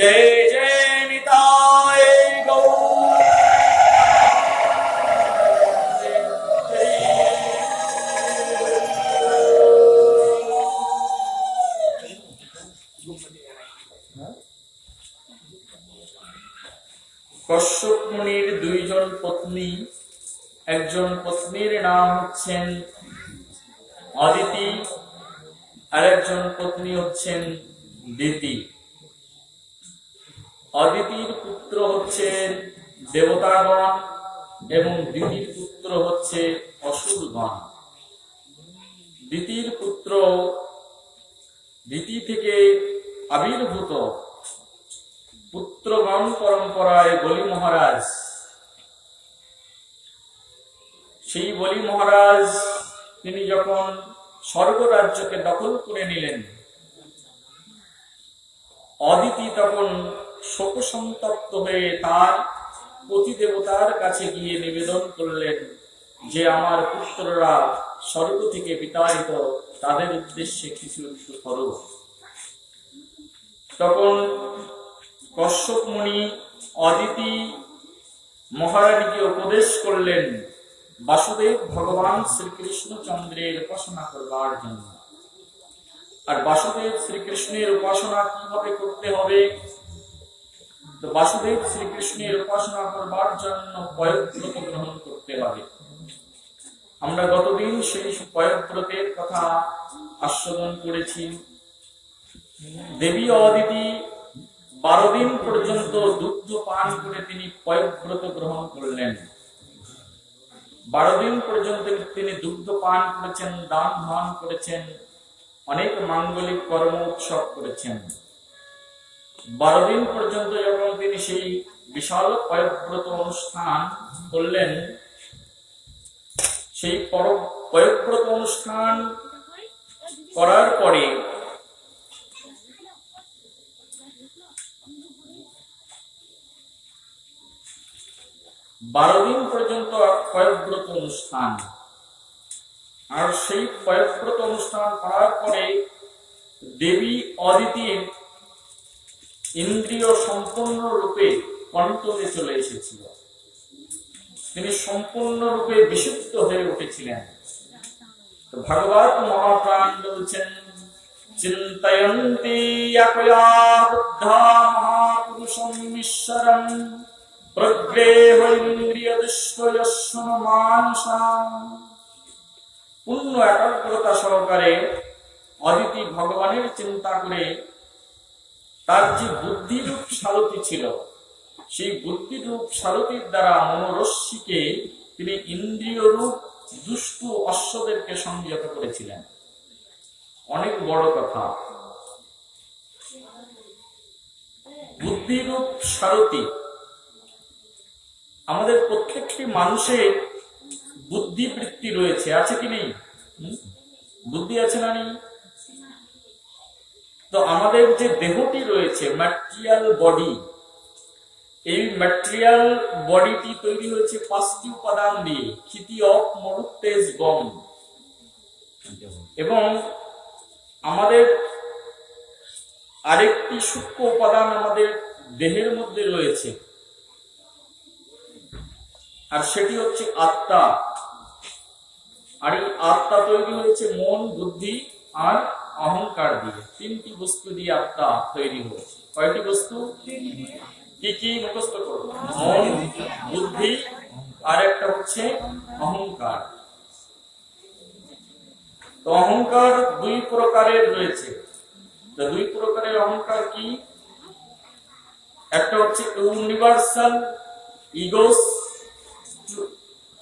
जय जय निताय गौर। কশ্যপ মুনির দুইজন পত্নী, একজন পত্নীর নাম হচ্ছেন অদিতি, আর একজন পত্নী হচ্ছেন দিতি। অদিতির পুত্র হচ্ছেন দেবতাগণ এবং দিতির পুত্র হচ্ছে অসুরগণ। দিতির পুত্র দিতি থেকে আবির্ভূত পুত্রগণ পরম্পরায় বলি মহারাজ। সেই বলি মহারাজ তিনি যখন স্বর্গরাজ্যকে দখল করে নিলেন, অদিতি তখন শোকসন্তপ্ত হয়ে তার পতিদেবতার কাছে গিয়ে নিবেদন করলেন যে আমার পুত্ররা স্বর্গ থেকে বিতাড়িত, তাদের উদ্দেশ্যে কিছু একটু করো। তখন কশ্যপ মুনি অদিতি মহারানীকে উপদেশ করলেন বাসুদেব ভগবান শ্রীকৃষ্ণচন্দ্রের উপাসনা করবার জন্য। আর বাসুদেব শ্রীকৃষ্ণের উপাসনা কিভাবে করতে হবে? তো বাসুদেব শ্রীকৃষ্ণের উপাসনা করবার জন্য পয়ব্রত গ্রহণ করতে হবে। আমরা গতদিন সেই পয়ব্রতের কথা আস্বাদন করেছি। দেবী অদিতি 12 দিন পর্যন্ত দুগ্ধ পান করে তিনি পয়ব্রত গ্রহণ করলেন। 12 দিন পর্যন্ত তিনি দুগ্ধ পান করেছেন, দান ধান করেছেন, অনেক মাঙ্গলিক কর্ম উৎসব করেছেন। 12 দিন পর্যন্ত যখন তিনি সেই বিশাল পয়ব্রত অনুষ্ঠান করলেন, সেই পয়ব্রত অনুষ্ঠান করার পরে 12 দিন পর্যন্ত পয়ব্রত অনুষ্ঠান, আর সেই পয়ব্রত অনুষ্ঠান করার পরে দেবী অদিতির ইন্দ্রিয় সম্পূর্ণরূপে কন্ট্রোলে চলে এসেছিল। তিনি সম্পূর্ণরূপে বিশুদ্ধ হয়ে উঠেছিলেন। ভাগবত মহাপ্রাণ বলছেন চিন্তয়ন্তি একয়া বুদ্ধা মহাপুরুষম ঈশ্বরম প্রগ্রেহ ইন্দ্রিয় দুষ্টয়স্য মানসা। পূর্ণ একাগ্রতা সহকারে অদিতি ভগবানের চিন্তা করে তার যে বুদ্ধিরূপ সারথি ছিল, সেই বুদ্ধিরূপ সারথির দ্বারা মনোরশ্মিকে তিনি ইন্দ্রিয় রূপ দুষ্টু অশ্বদেরকে সংযত করেছিলেন। অনেক বড় কথা। বুদ্ধিরূপ সারথি। আমাদের প্রত্যেকটি মানুষের বুদ্ধিবৃত্তি রয়েছে, আছে কি নেই? বুদ্ধি আছে না নেই? তো আমাদের যে দেহটি রয়েছে, ম্যাটেরিয়াল বডি, এই ম্যাটেরিয়াল বডিটি তৈরি হয়েছে 5টি উপাদান দিয়ে, ক্ষিতি, অপ, মরুত, তেজ, গম। এবং আমাদের আরেকটি সূক্ষ্ম উপাদান আমাদের দেহের মধ্যে রয়েছে, আর সেটি হচ্ছে আত্মা। আর এই আত্মা তৈরি হয়েছে মন, বুদ্ধি আর অহংকার দিয়ে। 3টি বস্তু দিয়ে আত্মা তৈরি হয়েছে। কয়টি বস্তু? কি কি মুখস্থ করো? মন, বুদ্ধি আর একটা হচ্ছে অহংকার। তো অহংকার 2 প্রকারের রয়েছে। তো 2 প্রকারের অহংকার কি? একটা হচ্ছে ইউনিভার্সাল ইগোস,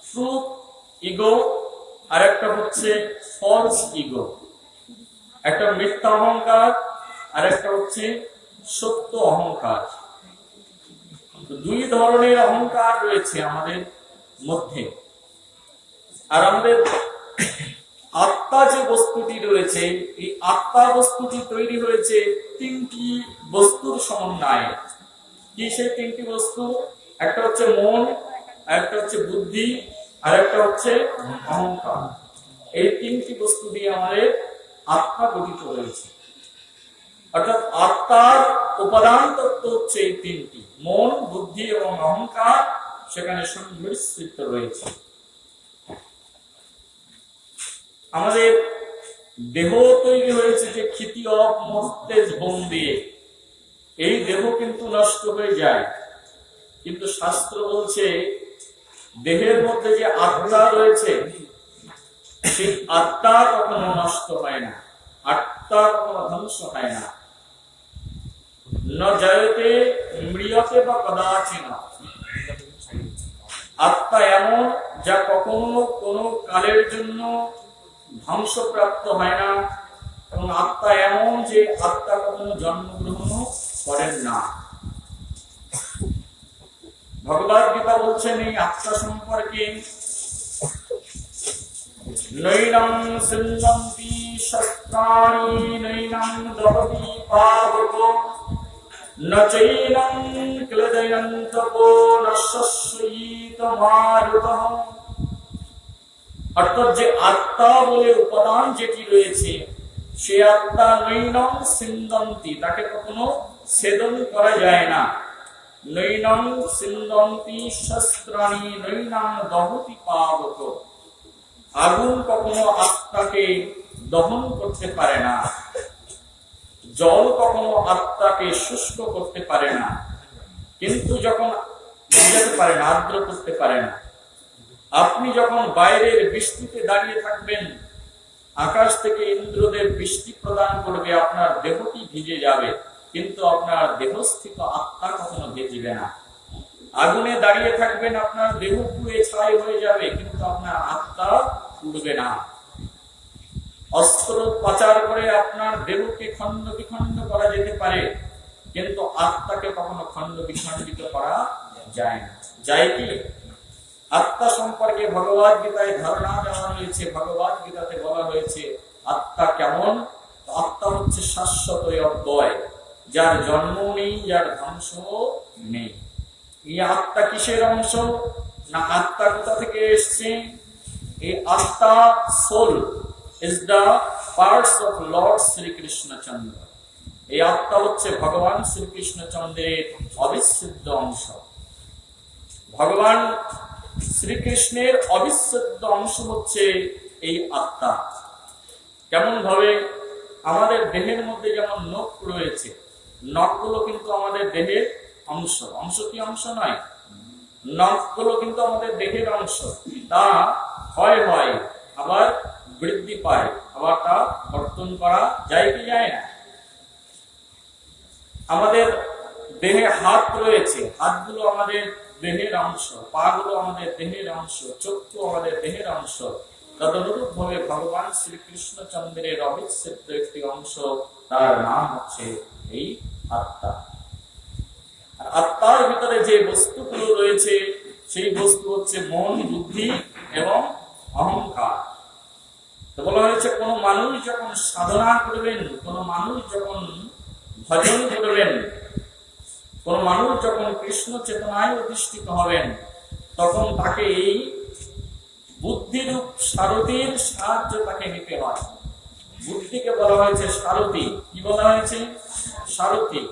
ট্রু ইগো, আর একটা হচ্ছে ফলস ইগো। একটা মিথ্যা অহংকার আর একটা হচ্ছে সত্য অহংকার। 2 ধরনের অহংকার রয়েছে আমাদের মধ্যে। আর আমাদের আত্মা যে বস্তুটি রয়েছে, এই আত্মা বস্তুটি তৈরি হয়েছে 3টি বস্তুর সমন্বয়ে। কি সেই 3টি বস্তু? একটা হচ্ছে মন, একটা হচ্ছে বুদ্ধি, আর একটা হচ্ছে অহংকার। এই 3টি বস্তু দিয়ে আমাদের আত্মা গঠিত হয়েছে। অর্থাৎ আত্মার উপাদান তত্ত্ব হচ্ছে এই তিনটি, মন, বুদ্ধি এবং অহংকার সেখানে সংমিশ্রিত রয়েছে। আমাদের দেহ তৈরি হয়েছে যে ক্ষিতি অপ মস্তেজ বোম দিয়ে, এই দেহ কিন্তু নষ্ট হয়ে যায়, কিন্তু শাস্ত্র বলছে দেহের মধ্যে যে আত্মা রয়েছে সেই আত্মা কখনো নষ্ট হয় না, আত্মা কখনো ধ্বংস হয় না। ন জয়তে মৃয়তে বা কদাচিন। আত্মা এমন যা কখনো কোনো কালের জন্য ধ্বংসপ্রাপ্ত হয় না, এবং আত্মা এমন যে আত্মা কখনো জন্মগ্রহণ করেন না। ভগবদ গীতা বলছেন এই আত্মা সম্পর্কে, নৈনং সিন্ধন্তি শস্ত্রাণি নৈনং দহতি পাবকো ন চৈনং ক্লেদয়ন্তপো ন শস্যয়িত মারুতঃ। অর্থাৎ যে আত্মা বলে উপাদান যেটি রয়েছে সে আত্মা নৈনং সিন্ধন্তি, তাকে কখনো ছেদন করা যায় না। নৈনং সিন্ধন্তি শস্ত্রাণি নৈনং দহতি পাবক। আগুন কখনো আত্মাকে দহন করতে পারে না, জল কখনো আত্মাকে শুষ্ক করতে পারে না, কিন্তু যখন ভিজাতে পারে না, আর্দ্র করতে পারে না। আপনি যখন বাইরের বৃষ্টিতে দাঁড়িয়ে থাকবেন, আকাশ থেকে ইন্দ্রদেব বৃষ্টি প্রদান করবে, আপনার দেহটি ভিজে যাবে, কিন্তু আপনার দেহস্থিত আত্মা কখনো ভিজবে না। আগুনে দাঁড়িয়ে থাকবেন, আপনার দেহ পুড়ে ছাই হয়ে যাবে, কিন্তু আপনার আত্মা পুড়বে না। অস্ত্র পাচার করে আপনার দেহকে খণ্ড বিখণ্ড করা যেতে পারে, কিন্তু আত্মাকে কখনো খণ্ড বিখণ্ডিত করা যায় না। যায় কি? আত্মা সম্পর্কে ভগবদ গীতায় ধারণা দেওয়া হয়েছে। ভগবদ গীতাতে বলা হয়েছে আত্মা কেমন? আত্মা হচ্ছে শাশ্বত অব্যয়, যার জন্ম নেই, যার ধ্বংস নেই। এই আত্মা কিসের অংশ? না আত্মা কোথা থেকে এসছে? এই আত্মা, soul is the parts of Lord Sri Krishna Chandra. এই আত্মা হচ্ছে ভগবান শ্রীকৃষ্ণ চন্দ্রের অবিচ্ছেদ্য অংশ। ভগবান শ্রীকৃষ্ণের অবিচ্ছেদ্য অংশ হচ্ছে এই আত্মা। কেমন ভাবে? আমাদের দেহের মধ্যে যেমন নখ রয়েছে, নখগুলো কিন্তু আমাদের দেহের অংশ। অংশ কি অংশ নয়? নখগুলো কিন্তু আমাদের দেহের অংশ। তা ক্ষয় হয়, আবার বৃদ্ধি পায়, আবার তা বর্তন করা যায় কি যায় না? আমাদের দেহে হাত রয়েছে, হাতগুলো আমাদের দেহের অংশ, পা গুলো আমাদের দেহের অংশ, চক্ষু আমাদের দেহের অংশ। তদনুরূপ ভাবে ভগবান শ্রীকৃষ্ণ চন্দ্রের অবিচ্ছেদ্য একটি অংশ, তার নাম হচ্ছে এই আত্মা। আত্মার ভিতরে যে বস্তুগুলো রয়েছে সেই বস্তু হচ্ছে মন, বুদ্ধি এবং অহংকার। তো বলা হয়েছে কোন মানুষ যখন সাধনা করবেন, কোন মানুষ যখন ভজন করবেন, কোন মানুষ যখন কৃষ্ণ চেতনায় অধিষ্ঠিত হবেন, তখন তাকে এই বুদ্ধিরূপ সারথীর সাহায্য তাকে নিতে হয়। বুদ্ধিকে বলা হয়েছে সারথী। কি বলা হয়েছে? সারথী।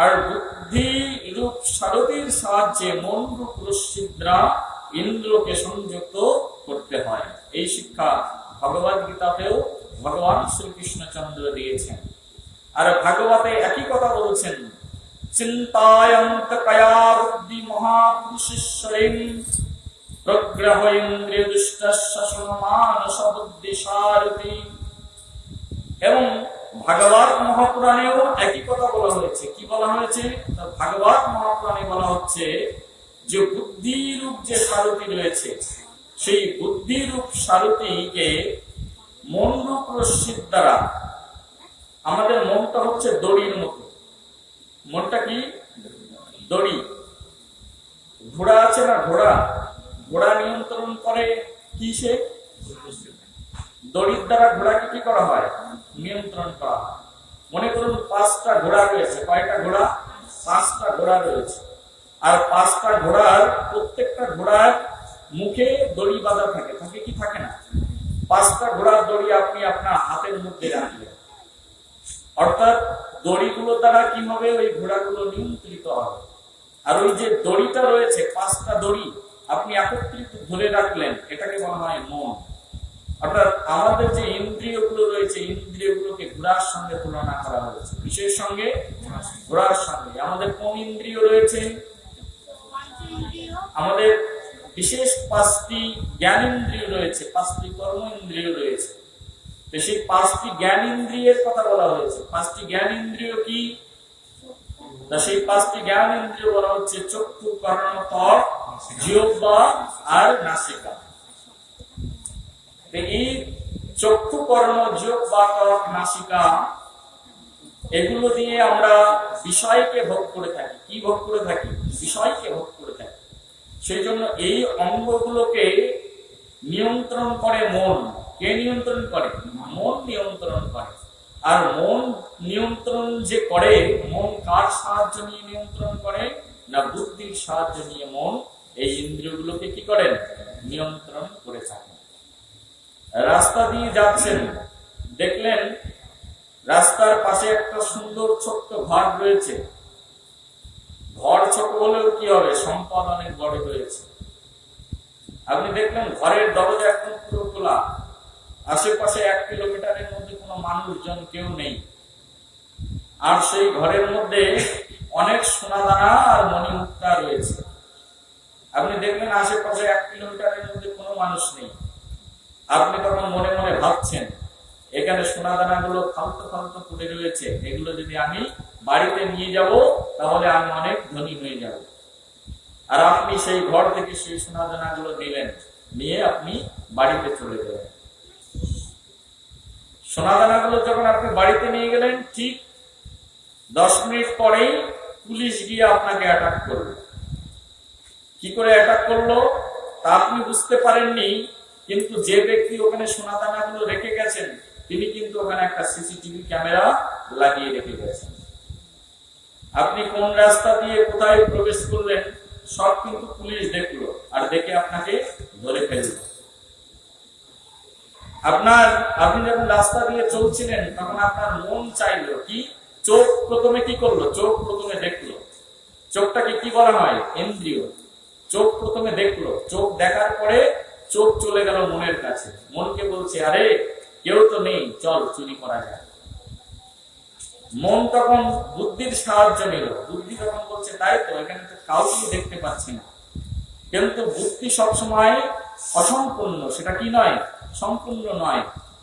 আর বুদ্ধি রূপ সারথীর সাহায্যে মন রূপ রশ্মিদ্রা ইন্দ্রকে সংযুক্ত করতে হয়। এই শিক্ষা ভগবদ গীতাতেও ভগবান শ্রীকৃষ্ণচন্দ্র দিয়েছেন। আর ভাগবতে একই কথা বলছেন, চিন্তায়ন্ত কয়া বুদ্ধি মহাপুরুষেশ্বরীম প্রগ্রহ ইন্দ্রিয় দুষ্টস্য মানস বুদ্ধি সারথী। এবং ভাগবত মহাপুরাণেও একই কথা বলা হয়েছে। কি বলা হয়েছে? ভাগবত মহাপুরাণে বলা হচ্ছে যে বুদ্ধিরূপ যে সারথী রয়েছে, সেই বুদ্ধিরূপ সারথীকে মনরূপ রশ্মির দ্বারা, আমাদের মনটা হচ্ছে দড়ির মতো। মনটা কি? দড়ি। ঘোড়া আছে না, ঘোড়া, ঘোড়া নিয়ন্ত্রণ করে কি? সে দড়ির দ্বারা ঘোড়াকে কি করা হয়? নিয়ন্ত্রণ করা হয়। মনে করুন 5টা ঘোড়া রয়েছে। কয়টা ঘোড়া? 5টা ঘোড়া রয়েছে। আর 5টা ঘোড়ার প্রত্যেকটা ঘোড়ার মুখে দড়ি বাঁধা থাকে, থাকে কি থাকে না? 5টা ঘোড়ার দড়ি আপনি আপনার হাতের মধ্যে রাখলেন। অর্থাৎ দড়িগুলো দ্বারা কি হবে, ওই ঘোড়াগুলো নিয়ন্ত্রিত হবে। আর ওই যে দড়িটা রয়েছে, 5টা দড়ি আপনি একত্রিত ধরে রাখলেন, এটাকে বলা হয় মন। অর্থাৎ আমাদের যে ইন্দ্রিয়গুলো রয়েছে, ইন্দ্রিয়গুলোকে ঘোড়ার সঙ্গে তুলনা করা হয়েছে। কিসের সঙ্গে? ঘোড়ার সঙ্গে। আমাদের কোন ইন্দ্রিয় রয়েছে? আমাদের বিশেষ 5টি জ্ঞানেন্দ্রিয় রয়েছে, 5টি কর্ম ইন্দ্রিয় রয়েছে। তো সেই 5টি জ্ঞান ইন্দ্রিয়ের কথা বলা হয়েছে। 5টি জ্ঞান ইন্দ্রিয় কি? সেই 5টি জ্ঞান ইন্দ্রিয় বলা হচ্ছে চক্ষু, কর্ণ, ত্বক, জিহ্বা আর নাসিকা। এই চক্ষু, কর্ণ, জিহ্বা, ত্বক, নাসিকা, এগুলো দিয়ে আমরা বিষয়কে ভোগ করে থাকি। কি ভোগ করে থাকি? বিষয়কে ভোগ করে থাকি। সেই জন্য এই অঙ্গগুলোকে নিয়ন্ত্রণ করে মন। কে নিয়ন্ত্রণ করে? মন নিয়ন্ত্রণ করে। আর মন নিয়ন্ত্রণ যে করে, মন কার সাহায্য নিয়ে নিয়ন্ত্রণ করে? না, বুদ্ধির সাহায্য নিয়ে মন এই ইন্দ্রিয়গুলোকে কি করেন? নিয়ন্ত্রণ করে থাকেন। রাস্তা দিয়ে যাচ্ছেন, দেখলেন রাস্তার পাশে একটা সুন্দর ছোট্ট ঘর রয়েছে। ঘর ছোট হলেও কি হবে, সম্পদ অনেক বড় হয়েছে। আপনি দেখলেন ঘরের দরজা একদম পুরো খোলা, আশেপাশে 1 কিলোমিটারের মধ্যে কোনো মানুষজন কেউ নেই, আর সেই ঘরের মধ্যে অনেক সোনাদানা আর মণিমুক্তা রয়েছে। আপনি দেখলেন আশেপাশে 1 কিলোমিটারের মধ্যে কোনো মানুষ নেই। আপনি তখন মনে মনে ভাবছেন, এখানে সোনাদানা গুলো ফালতু ফালতু পড়ে রয়েছে, এগুলো যদি আমি বাড়িতে নিয়ে যাব তাহলে আমি অনেক ধনী হয়ে যাব। আর আপনি সেই ঘর থেকে সেই সোনাদানা গুলো নিলেন, নিয়ে আপনি বাড়িতে চলে গেলেন। সোনাদানা গুলো যখন আপনি বাড়িতে নিয়ে গেলেন, ঠিক 10 মিনিট পরেই পুলিশ গিয়ে আপনাকে অ্যাটাক করলো। কি করে অ্যাটাক করলো তা আপনি বুঝতে পারেননি, কিন্তু যে ব্যক্তি ওখানে সোনাদানা গুলো রেখে গেছেন, তিনি কিন্তু ওখানে একটা সিসিটিভি ক্যামেরা লাগিয়ে রেখে গেছেন। আপনি কোন রাস্তা দিয়ে কোথায় প্রবেশ করলেন সব কিন্তু পুলিশ দেখলো, আর দেখে আপনাকে ধরে ফেললো। আপনি যখন রাস্তা দিয়ে চলছিলেন, তখন আপনার মন চাইলো কি, চোখ প্রথমে কি করলো? চোখ প্রথমে দেখলো। চোখটাকে কি বলা হয়? ইন্দ্রিয়। চোখ প্রথমে দেখলো, চোখ দেখার পরে চোখ চলে গেল মনের কাছে। মনকে বলছে, আরে কেউ তো নেই, চল চুরি করা যায়। মন তখন বুদ্ধির সাহায্য নিল। বুদ্ধি তখন বলছে, তাই তো, এখানে তো কাউকে দেখতে পাচ্ছি না। কিন্তু বুদ্ধি সবসময় অসম্পূর্ণ, সেটা কি নয়? সম্পূর্ণ নয়।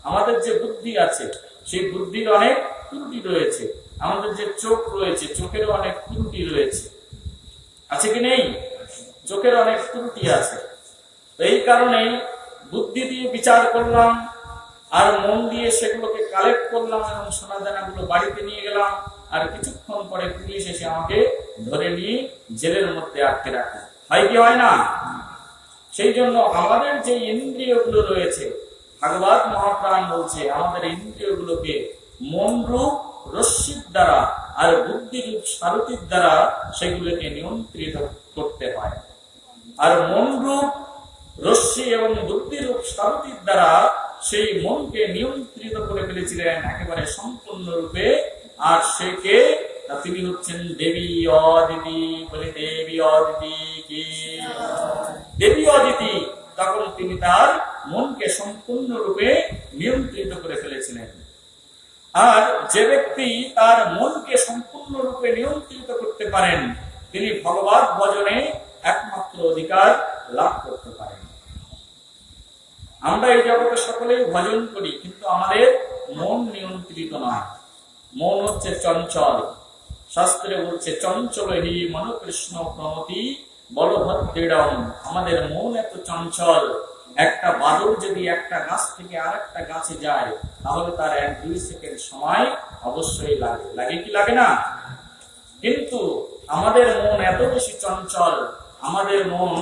আমাদের যে বুদ্ধি আছে, সেই বুদ্ধির অনেক ত্রুটি রয়েছে। আমাদের যে চোখ রয়েছে, চোখেরও অনেক ত্রুটি রয়েছে। আছে কি নেই? চোখের অনেক ত্রুটি আছে। এই কারণে বুদ্ধি দিয়ে বিচার করলাম, আর মন দিয়ে সেগুলোকে কালেক্ট করলাম, এবং সোনাদানাগুলো বাড়িতে নিয়ে গেলাম। আর কিছুক্ষণ পরে পুলিশ এসে আমাকে ধরে নিয়ে জেলের মধ্যে আটকে রাখে। হয় কি হয় না? সেই জন্য আমাদের যে ইন্দ্রিয়গুলো রয়েছে, ভাগবত মহাপ্রাণ বলছে, আমাদের ইন্দ্রিয়গুলোকে মন রূপ রশ্মির দ্বারা আর বুদ্ধি রূপ সারথীর দ্বারা সেগুলোকে নিয়ন্ত্রিত করতে হয়। আর মন রূপ রশ্মি এবং বুদ্ধি রূপ সারথীর দ্বারা সেই মনকে নিয়ন্ত্রিত করে ফেলেছিলেন একেবারে সম্পূর্ণ রূপে। আর সেকে তিনি হচ্ছেন দেবী অদিতি। বলে দেবী অদিতি কি? দেবী অদিতি। তখন তিনি তার মনকে সম্পূর্ণ রূপে নিয়ন্ত্রিত করে ফেলেছিলেন। আর যে ব্যক্তি তার মনকে সম্পূর্ণ রূপে নিয়ন্ত্রিত করতে পারেন, তিনি ভগবত ভজনে একমাত্র অধিকার লাভ করতে পারেন। আমরা এই জগতে সকলেই ভজন করি, কিন্তু আমাদের মন নিয়ন্ত্রিত নয়। মন হচ্ছে চঞ্চল। শাস্ত্রে বলছে, চঞ্চল হি মন কৃষ্ণ প্রমতি বলভদ্রীড়ম। আমাদের মন এত চঞ্চল, একটা বাদল যদি একটা গাছ থেকে আরেকটা গাছে যায়, তাহলে তার 1-2 সেকেন্ড সময় অবশ্যই লাগে। লাগে কি লাগে না? কিন্তু আমাদের মন এত বেশি চঞ্চল, আমাদের মন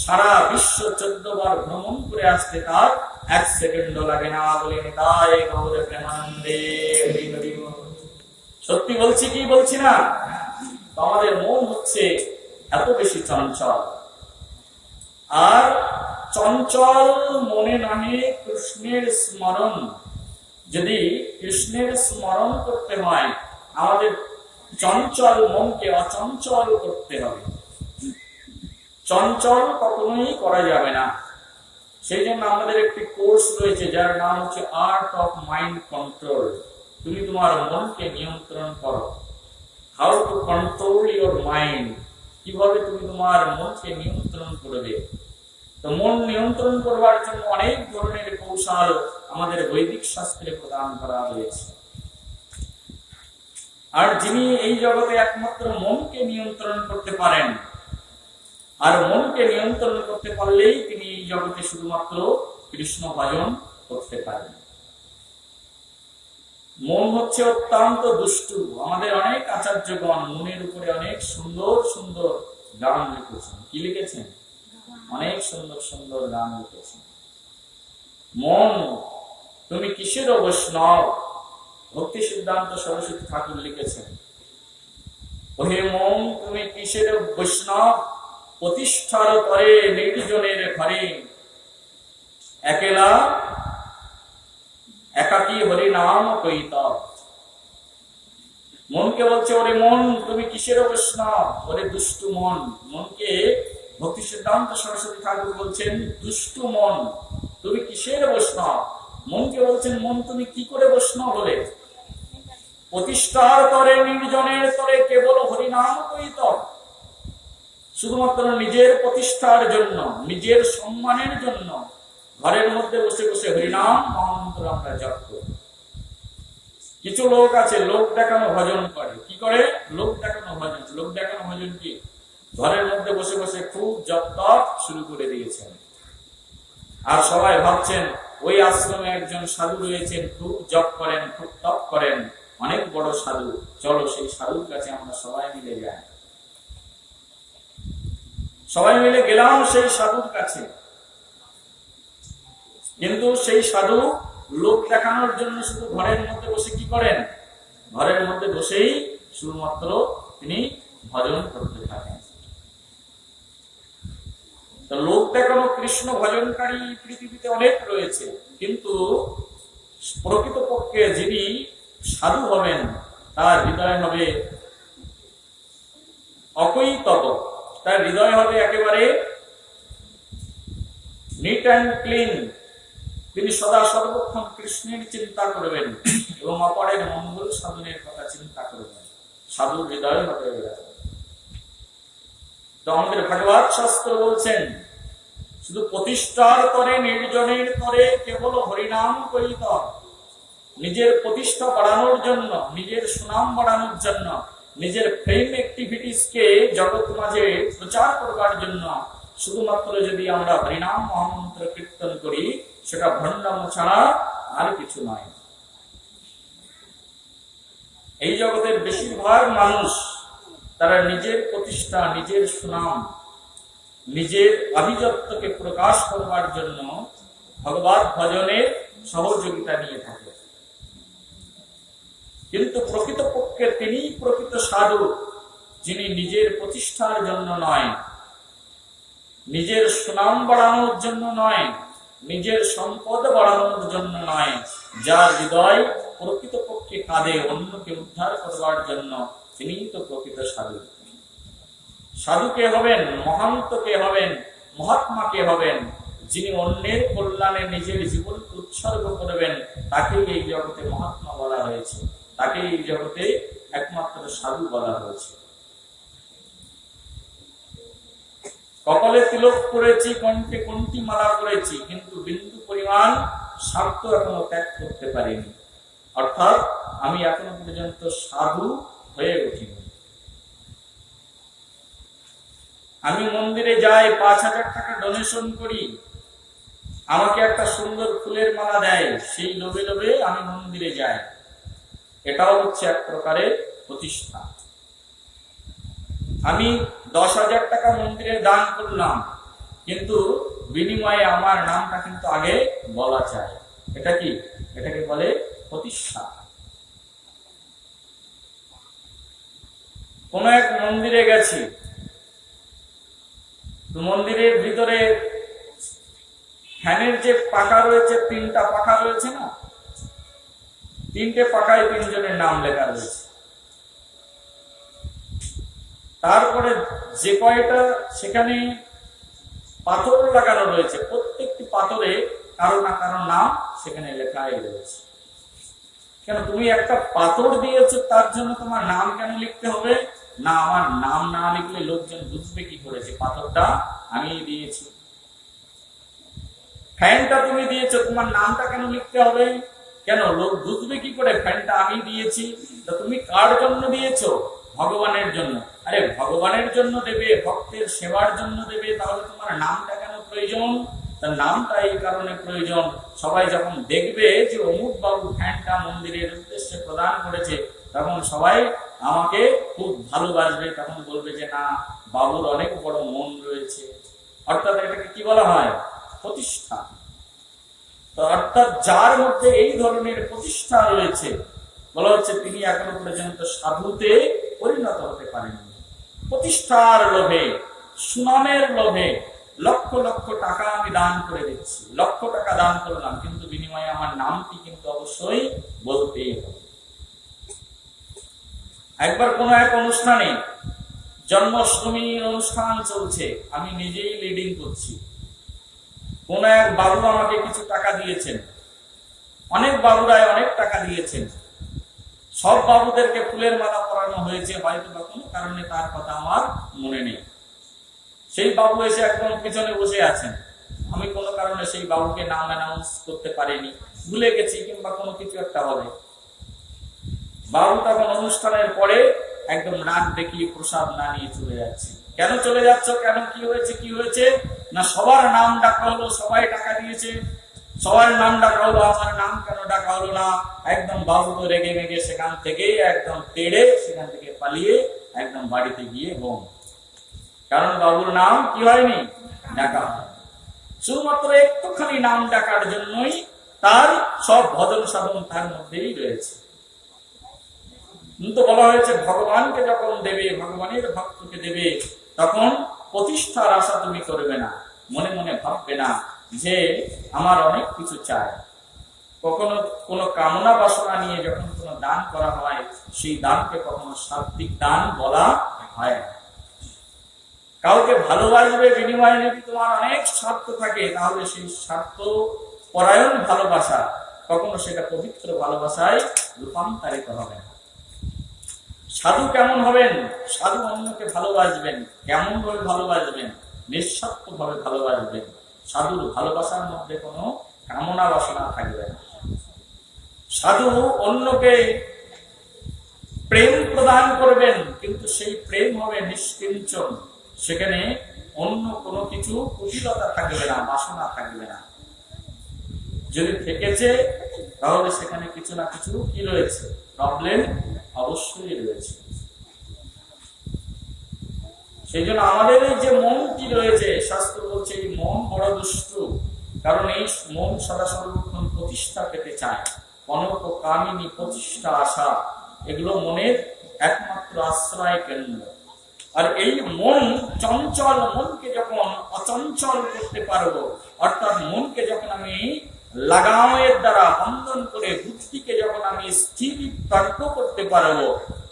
সারা বিশ্ব 14 বার ভ্রমণ করে আসতে তার 1 সেকেন্ডও লাগে না। বলে তাই গৌরে প্রেমানন্দে। সত্যি বলছি কি বলছি না? আমাদের মন হচ্ছে এত বেশি চঞ্চল। আর চঞ্চল মনে নাহে কৃষ্ণের স্মরণ, যদি কৃষ্ণের স্মরণ করতে হয়, আমাদের চঞ্চল মনকে অচঞ্চল করতে হবে। চঞ্চল কখনোই করা যাবে না। সেই জন্য আমাদের একটি কোর্স রয়েছে যার নাম হচ্ছে আর্ট অফ মাইন্ড কন্ট্রোল। তুমি তোমার মনকে নিয়ন্ত্রণ করো। How to control your mind, কিভাবে তুমি তোমার মনকে নিয়ন্ত্রণ করবে। তো মন নিয়ন্ত্রণ করবার জন্য অনেক ধরনের কৌশল আমাদের বৈদিক শাস্ত্রে প্রদান করা হয়েছে। আর যিনি এই জগতে একমাত্র মনকে নিয়ন্ত্রণ করতে পারেন, আর মনকে নিয়ন্ত্রণ করতে পারলেই তিনি এই জগতে শুধুমাত্র কৃষ্ণ ভজন করতে পারেন। মন হচ্ছে অত্যন্ত দুষ্টু। আমাদের অনেক আচার্যগণ মনের উপরে অনেক সুন্দর সুন্দর গান লিখেছেন। কি লিখেছেন? অনেক সুন্দর সুন্দর গান লিখেছেন। মন তুমি কিসের বৈষ্ণব, ভক্তি সিদ্ধান্ত সরস্বতী ঠাকুর লিখেছেন। ওহে মন তুমি কিসের বৈষ্ণব, প্রতিষ্ঠার করে নির্জনের ঘরে, একেলা একাকী হরি নাম কইত। মনকে বলছে, ওরে মন তুমি কিসের বৈষ্ণব, ওরে দুষ্টু মন। মনকে ভক্তি সিদ্ধান্ত সরস্বতী ঠাকুর বলছেন, দুষ্টু মন তুমি কিসের বৈষ্ণব। মনকে বলছেন, মন তুমি কি করে বৈষ্ণব হলে? প্রতিষ্ঠার তরে নির্জনের তরে কেবল হরিনাম কইত। শুধুমাত্র নিজের প্রতিষ্ঠার জন্য, নিজের সম্মানের জন্য ঘরের মধ্যে বসে বসে হরিনাম মহামন্ত্র আমরা জপ করি। কিছু লোক আছে লোক দেখানো ভজন করে। কি করে? লোক দেখানো ভজন। লোক দেখানো ভজন কি? ঘরের মধ্যে বসে বসে খুব জপ তপ শুরু করে দিয়েছেন। আর সবাই ভাবছেন ওই আশ্রমে একজন সাধু রয়েছেন, খুব জপ করেন, খুব তপ করেন, অনেক বড় সাধু, চলো সেই সাধুর কাছে আমরা সবাই মিলে যাই। সবাই মিলে গেলাম সেই সাধুর কাছে, কিন্তু সেই সাধু লোক দেখানোর জন্য শুধু ঘরের মধ্যে বসে কি করেন? ঘরের মধ্যে বসেই শুধুমাত্র তিনি ভজন করতে থাকেন। তো লোক দেখানো কৃষ্ণ ভজনকারী পৃথিবীতে অনেক রয়েছে, কিন্তু প্রকৃতপক্ষে যিনি সাধু হবেন তার হৃদয় হবে অকৈতব, তার হৃদয় হবে একেবারে নিট অ্যান্ড ক্লিন। তিনি সদা সর্বক্ষণ কৃষ্ণের চিন্তা করবেন এবং অপরের মঙ্গল সাধনের কথা চিন্তা করবেন। সাধুর হৃদয় হবে। তো আমাদের ভাগবত শাস্ত্র বলছেন, শুধু প্রতিষ্ঠার তরে নির্জনের তরে কেবল হরিনাম করিত। নিজের প্রতিষ্ঠা বাড়ানোর জন্য, নিজের সুনাম বাড়ানোর জন্য, নিজের ফেম অ্যাক্টিভিটিসকে জগৎ মাঝে প্রচার করবার জন্য শুধুমাত্র যদি আমরা হরিনাম মহামন্ত্র কীর্তন করি, সেটা ভণ্ডাম ছাড়া আর কিছু নয়। এই জগতের বেশিরভাগ মানুষ তারা নিজের প্রতিষ্ঠা, নিজের সুনাম, নিজের আভিজাত্যকে প্রকাশ করবার জন্য ভগবত ভজনের সহযোগিতা নিয়ে থাকে। কিন্তু প্রকৃতপক্ষে তিনি প্রকৃত সাধু, যিনি নিজের প্রতিষ্ঠার জন্য নয়, নিজের সুনাম বাড়ানোর জন্য নয়, নিজের সম্পদ বাড়ানোর জন্য নয়, যার হৃদয় প্রকৃতপক্ষে কাঁদে অন্যকে উদ্ধার করবার জন্য, তিনি তো প্রকৃত সাধু। সাধু কে হবেন? মহান্ত কে হবেন? মহাত্মা কে হবেন? যিনি অন্যের কল্যাণে নিজের জীবনকে উৎসর্গ করবেন, তাকেই এই জগতে মহাত্মা বলা হয়েছে, তাকে এই জগতে একমাত্র সাধু বলা হয়েছে। কপালে তিলক করেছি, কণ্ঠে কণ্ঠি মালা করেছি, কিন্তু বিন্দু পরিমাণ স্বার্থ এখনো ত্যাগ করতে পারিনি। অর্থাৎ আমি এখনো পর্যন্ত সাধু হয়ে উঠিনি। আমি মন্দিরে যাই, ৫,০০০ টাকা ডোনেশন করি, আমাকে একটা সুন্দর ফুলের মালা দেয়, সেই লোভে লোভে আমি মন্দিরে যাই। এটাও হচ্ছে এক প্রকারের প্রতিষ্ঠা। আমি ১০,০০০ টাকা মন্দিরে দান করলাম, কিন্তু বিনিময়ে আমার নামটা কিন্তু আগে বলা চাই। এটা কি? এটাকে বলে প্রতিষ্ঠা। কোন এক মন্দিরে গেছি, মন্দিরের ভিতরে ফ্যানের যে পাখা রয়েছে, ৩টা পাখা রয়েছে না, তিনটে পাকায় তিনজনের নাম লেখা রয়েছে। তারপরে যে কয়টা সেখানে পাথর লাগানো রয়েছে, প্রত্যেকটি পাথরে কারো না কারো নাম সেখানে লেখাই রয়েছে। কেন তুমি একটা পাথর দিয়েছো, তার জন্য তোমার নাম কেন লিখতে হবে? না, আমার নাম না লিখলে লোকজন বুঝবে কি করে যে পাথরটা আমি দিয়েছি। ফ্যানটা তুমি দিয়েছো, তোমার নামটা কেন লিখতে হবে? কেন লোক বুঝবে কি করে ফ্যানটা আমি দিয়েছি? তো তুমি কার জন্য দিয়েছো? ভগবানের জন্য। আরে ভগবানের জন্য দেবে, ভক্তের সেবার জন্য দেবে, তাহলে তোমার নামটা কেন প্রয়োজন? তার নামটা এই কারণে প্রয়োজন, সবাই যখন দেখবে যে অমুক বাবু ফ্যানটা মন্দিরের উদ্দেশ্যে প্রদান করেছে, তখন সবাই আমাকে খুব ভালোবাসবে, তখন বলবে যে না, বাবুর অনেক বড় মন রয়েছে। অর্থাৎ এটাকে কি বলা হয়? প্রতিষ্ঠা। তো অর্থাৎ যার মধ্যে এই ধরনের প্রতিষ্ঠা রয়েছে, বলা হচ্ছে তিনি এখনো পর্যন্ত সাধুতে পরিণত হতে পারেননি। প্রতিষ্ঠার লোভে, সুনামের লোভে লক্ষ লক্ষ টাকা আমি দান করে দিচ্ছি, লক্ষ টাকা দান করলাম, কিন্তু বিনিময়ে আমার নামটি কিন্তু অবশ্যই বলতেই হবে। একবার কোন এক অনুষ্ঠানে, জন্মাষ্টমীর অনুষ্ঠান চলছে, আমি নিজেই লিডিং করছি। কোন এক বাবু আমাকে কিছু টাকা দিয়েছেন, অনেক বাবুরাই অনেক টাকা দিয়েছেন। সব বাবুদেরকে ফুলের মালা পরানো হয়েছে, হয়তো বা কোনো কারণে, তার কথা আমার মনে নেই। সেই বাবু এসে একদম পিছনে বসে আছেন, আমি কোনো কারণে সেই বাবুকে নাম অ্যানাউন্স করতে পারিনি, ভুলে গেছি কিংবা কোনো কিছু একটা হবে। বাবু তখন অনুষ্ঠানের পরে একদম নাক দেখিয়ে প্রসাদ না নিয়ে চলে যাচ্ছে। কেন চলে যাচ্ছ? কেন, কি হয়েছে? কি হয়েছে? না, সবার নাম ডাকা হলো, সবাই টাকা দিয়েছে, সবার নাম ডাকা হলো, আমার নাম কেন ডাকা হলো না? একদম বাবু তো রেগে মেগে সেখান থেকে একদম তেড়ে সেখান থেকে পালিয়ে একদম বাড়িতে গিয়ে ঘুম। কারণ বাবুর নাম কি হয়নি? ডাকা হয়। শুধুমাত্র একটুখানি নাম ডাকার জন্যই তার সব ভজন সাধন তার মধ্যেই রয়েছে। কিন্তু বলা হয়েছে ভগবানকে যখন দেবে, ভগবানের ভক্তকে দেবে, তখন প্রতিষ্ঠার আশা তুমি করবে না, মনে মনে ভাববে না যে আমার অনেক কিছু চাই। কখনো কোনো কামনা বাসনা নিয়ে যখন কোনো দান করা হয়, সেই দানকে কখনো সাত্বিক দান বলা হয় না। কাউকে ভালোবাসবে, বিনিময়ে যদি তোমার অনেক স্বার্থ থাকে, তাহলে সেই স্বার্থ পরায়ণ ভালোবাসা কখনো সেটা পবিত্র ভালোবাসায় রূপান্তরিত হবে না। সাধু কেমন হবেন? সাধু অন্যকে ভালোবাসবেন। কেমন ভাবে ভালোবাসবেন? নিঃস্বার্থ ভাবে ভালোবাসবেন। সাধুর ভালোবাসার মধ্যে কোনো কামনা বাসনা থাকবে না। সাধু অন্যকে প্রেম প্রদান করবেন, কিন্তু সেই প্রেম হবে নিষ্কিঞ্চন, সেখানে অন্য কোনো কিছু কুটিলতা থাকবে না, বাসনা থাকবে না। যদি থেকেছে তাহলে সেখানে কিছু না কিছু কি রয়েছে? প্রবলেম অবশ্যই রয়েছে। সেই জন্য আমাদের এই যে মনটি রয়েছে, শাস্ত্র বলছে এই মন বড় দুষ্টু, কারণ এই মন সদা সর্বক্ষণ প্রতিষ্ঠা পেতে চায়। কনক কামিনী প্রতিষ্ঠা আশা, এগুলো মনের একমাত্র আশ্রয় কেন্দ্র। আর এই মন চঞ্চল, মনকে যখন অচঞ্চল করতে পারবো, অর্থাৎ মনকে যখন আমি লাগামের দ্বারা বন্ধন করে বুদ্ধিকে যখন আমি স্থির তর্ক করতে পারবো,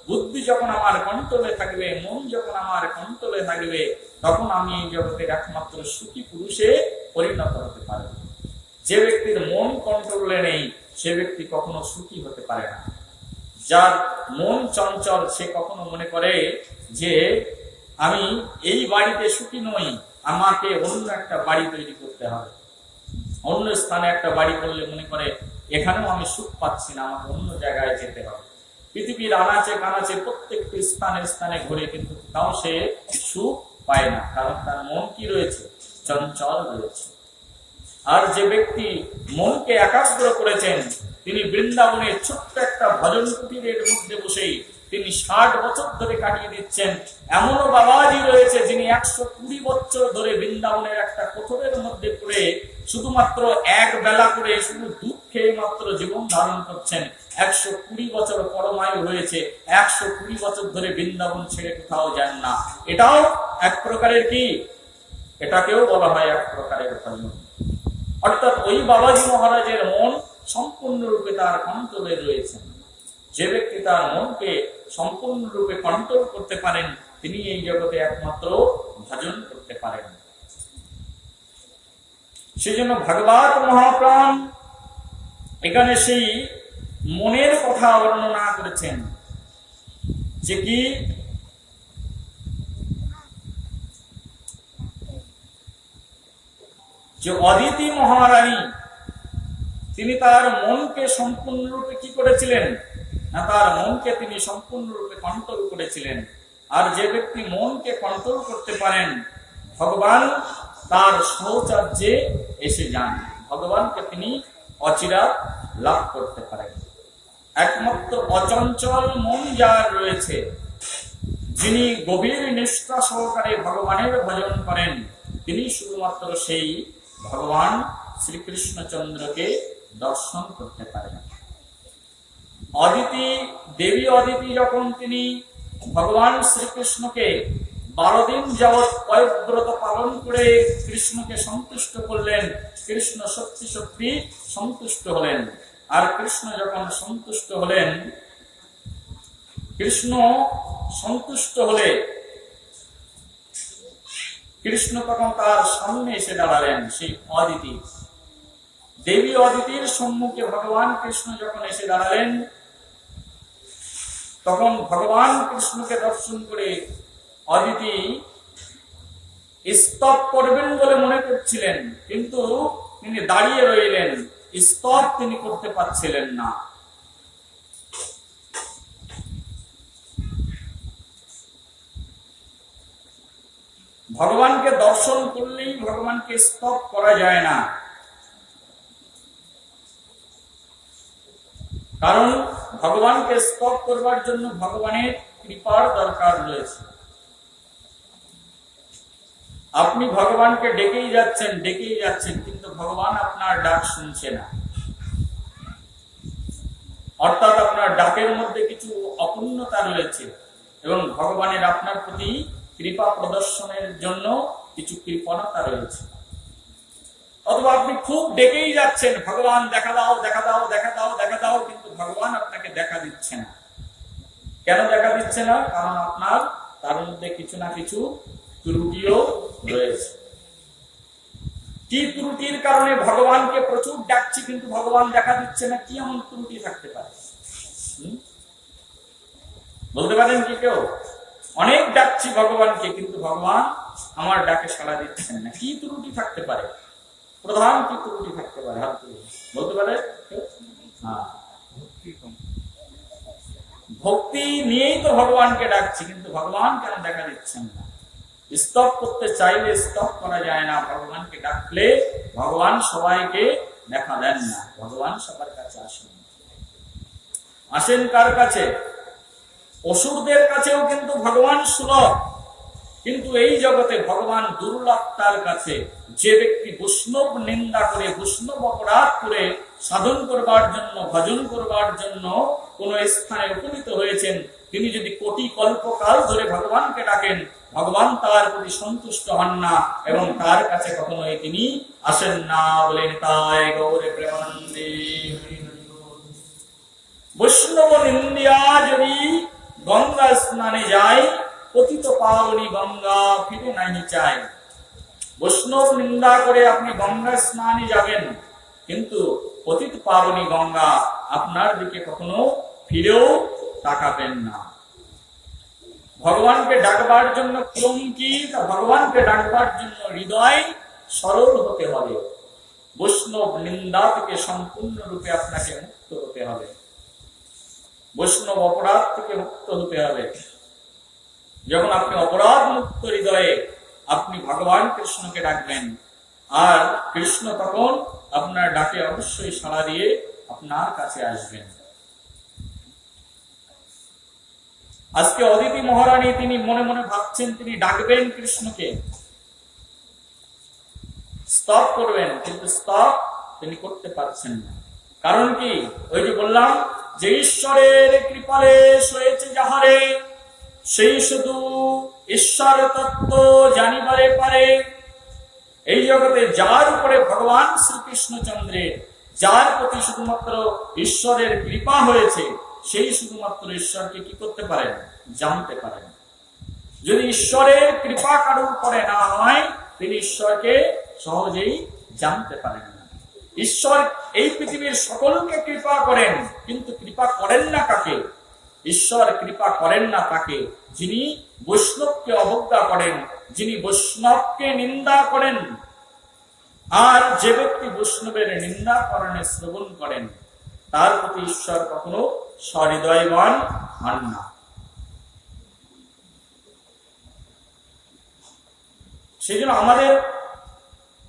বুদ্ধি যখন আমার কন্ট্রোলে থাকবে, মন যখন আমার কন্ট্রোলে থাকবে, তখন আমি এই জগতের একমাত্র সুখী পুরুষে পরিণত হতে পারবো। যে ব্যক্তির মন কন্ট্রোলে নেই, সে ব্যক্তি কখনো সুখী হতে পারে না। যার মন চঞ্চল, সে কখনো মনে করে যে আমি এই বাড়িতে সুখী নই, আমাকে অন্য একটা বাড়ি তৈরি করতে হবে, অন্য স্থানে একটা বাড়ি করলে মনে করে এখানেও আমি সুখ পাচ্ছি না, আমাকে অন্য জায়গায় যেতে হবে। পৃথিবীর আনাচে কানাচে প্রত্যেকটি স্থানে স্থানে ঘুরে, কিন্তু তাও সে সুখ পায় না, কারণ তার মন কি রয়েছে? চঞ্চল রয়েছে। আর যে ব্যক্তি মনকে একাগ্র করেছেন, তিনি বৃন্দাবনের ছোট্ট একটা ভজন কুটিরের মধ্যে বসেই তিনি 60 বছর ধরে কাটিয়ে দিচ্ছেন। এমনও বাবাজি রয়েছে যিনি 120 বছর ধরে বৃন্দাবনের একটা কোঠরের মধ্যে পড়ে শুধুমাত্র এক বেলা করে শুধু দুধ খেয়ে মাত্র জীবন ধারণ করছেন। 120 বছর পরমায়ু হয়েছে, 120 বছর ধরে বৃন্দাবন ছেড়ে কোথাও যান না। এটাও এক প্রকারের কি? এটাকেও বলা হয় এক প্রকারের ভজন। অর্থাৎ ওই বাবাজি মহারাজের মন সম্পূর্ণরূপে তার কন্ট্রোলে রয়েছেন। যে ব্যক্তি তার মনকে সম্পূর্ণরূপে কন্ট্রোল করতে পারেন, তিনি এই জগতে একমাত্র ভজন করতে পারেন। সেই জন্য ভাগবত মহাপ্রাণ এখানে সেই মনের কথা বর্ণনা করেছেন, যে কি যে অদিতি মহারানী তিনি তার মনকে সম্পূর্ণরূপে কি করেছিলেন না, তার মনকে তিনি সম্পূর্ণরূপে কন্ট্রোল করেছিলেন। আর যে ব্যক্তি মনকে কন্ট্রোল করতে পারেন, ভগবান তার সহচর্যে এসে যান, ভগবানকে তিনি অচিরাত লাভ করতে পারেন। একমাত্র অচঞ্চল মন যার রয়েছে, যিনি গভীর নিষ্ঠা সহকারে ভগবানের ভজন করেন, তিনি শুধুমাত্র সেই ভগবান শ্রীকৃষ্ণচন্দ্রকে দর্শন করতে পারেন। অদিতি দেবী অদিতি যখন তিনি ভগবান শ্রীকৃষ্ণকে 12 দিন যাবৎ পয়ব্রত পালন করে কৃষ্ণকে সন্তুষ্ট করলেন, কৃষ্ণ সত্যি সত্যি সন্তুষ্ট হলেন। আর কৃষ্ণ যখন সন্তুষ্ট হলেন, কৃষ্ণ সন্তুষ্ট হলে কৃষ্ণ তখন তার সামনে এসে দাঁড়ালেন। সেই অদিতি দেবী অদিতির সম্মুখে ভগবান কৃষ্ণ যখন এসে দাঁড়ালেন, তখন ভগবান কৃষ্ণকে দর্শন করে অদিতি স্তব করবেন বলে মনে করছিলেন, কিন্তু তিনি দাঁড়িয়ে রইলেন, স্তব তিনি করতে পারছিলেন না। ভগবানকে দর্শন করলেই ভগবানকে স্তব করা যায় না, কারণ ভগবানকে স্তব করবার জন্য ভগবানের কৃপার দরকার রয়েছে। আপনি ভগবানকে ডেকেই যাচ্ছেন, কিন্তু ভগবান আপনার ডাক শুনছে না, অর্থাৎ আপনার ডাকের মধ্যে কিছু অপূর্ণতা রয়েছে এবং ভগবানের আপনার প্রতি কৃপা প্রদর্শনের জন্য কিছু কৃপণতা রয়েছে। অথবা আপনি খুব ডেকেই যাচ্ছেন, ভগবান দেখা দাও দেখা দাও দেখা দাও দেখা দাও, কিন্তু ভগবান আপনাকে দেখা দিচ্ছে না। কেন দেখা দিচ্ছে না? কারণ আপনার তার মধ্যে কিছু না কিছু ত্রুটিও রয়েছে। কি ত্রুটির কারণে ভগবানকে প্রচুর ডাকছি কিন্তু ভগবান দেখা দিচ্ছে না? কি এমন ত্রুটি থাকতে পারে? বলতে পারেন কি কেউ? অনেক ডাকছি ভগবানকে, কিন্তু ভগবান আমার ডাকে সাড়া দিচ্ছেন না। কি ত্রুটি থাকতে পারে? প্রধান কি ত্রুটি থাকতে পারে? হাত তুলে বলতে পারে? ভক্তি নিয়েই তো ভগবানকে ডাকছি, কিন্তু ভগবান কেন দেখা দিচ্ছেন না? স্তব করতে চাইলে স্তব করা যায় না। ভগবানকে ডাকলে ভগবান সবাইকে দেখা দেন না। ভগবান সবার কাছে আসেন কার কাছে? অসুরদের কাছেও কিন্তু ভগবান সুলভ, কিন্তু এই জগতে ভগবান দুর্লভ তার কাছে। যে ব্যক্তি বৈষ্ণব নিন্দা করে, বৈষ্ণব অপরাধ করে সাধন করবার জন্য, ভজন করবার জন্য কোন স্থানে উপনীত হয়েছেন, তিনি যদি কোটি কল্পকাল ধরে ভগবানকে ডাকেন, ভগবান তার প্রতি সন্তুষ্ট হন না এবং তার কাছে কখনোই তিনি আসেন না। বলেন তাই গৌরে প্রেমানন্দে। বৈষ্ণব নিন্দিয়া যদি গঙ্গা স্নানে যায়, পতিত পাবনী গঙ্গা ফিরে নাহি চায়। বৈষ্ণব নিন্দা করে আপনি গঙ্গা স্নানে যাবেন, কিন্তু পতিত পাবনী গঙ্গা আপনার দিকে কখনো ফিরেও তাকাবেন না। ভগবানকে ডাকবার জন্য ক্রম কি? ভগবানকে ডাকবার জন্য হৃদয় সরল হতে হবে। বৈষ্ণব নিন্দা থেকে সম্পূর্ণরূপে আপনাকে মুক্ত হতে হবে, বৈষ্ণব অপরাধ থেকে মুক্ত হতে হবে। যখন আপনি অপরাধ মুক্ত হৃদয়ে আপনি ভগবান কৃষ্ণকে ডাকবেন, আর কৃষ্ণ তখন আপনার ডাকে অবশ্যই সাড়া দিয়ে আপনার কাছে আসবেন। আজকে অদিতি মহারানী তিনি মনে মনে ভাবছেন তিনি ডাকবেন কৃষ্ণকে, স্তব করবেন, কিন্তু স্তব তিনি করতে পারছেন না। কারণ কি? ওই যে বললাম যে ঈশ্বরের কৃপালে হয়েছে যাহারে, সেই শুধু ঈশ্বর তত্ত্ব জানিবারে পারে। এই জগতে যার উপরে ভগবান শ্রীকৃষ্ণচন্দ্রের যার প্রতি শুধুমাত্র ঈশ্বরের কৃপা হয়েছে সেই শুধুমাত্র ঈশ্বরকে কি করতে পারেন, জানতে পারেন। যদি ঈশ্বরের কৃপা কারোর উপরে না হয় তিনি ঈশ্বরকে সহজেই জানতে পারেন না। ঈশ্বর এই পৃথিবীর সকলকে কৃপা করেন, কিন্তু কৃপা করেন না কাকে? ঈশ্বর কৃপা করেন না তাকে যিনি বৈষ্ণবকে অবজ্ঞা করেন, যিনি বৈষ্ণবকে নিন্দা করেন। আর যে ব্যক্তি বৈষ্ণবের নিন্দা করণে শ্রবণ করেন তার প্রতি ঈশ্বর কখনো সহৃদয়বান হন না। সেই জন্য আমাদের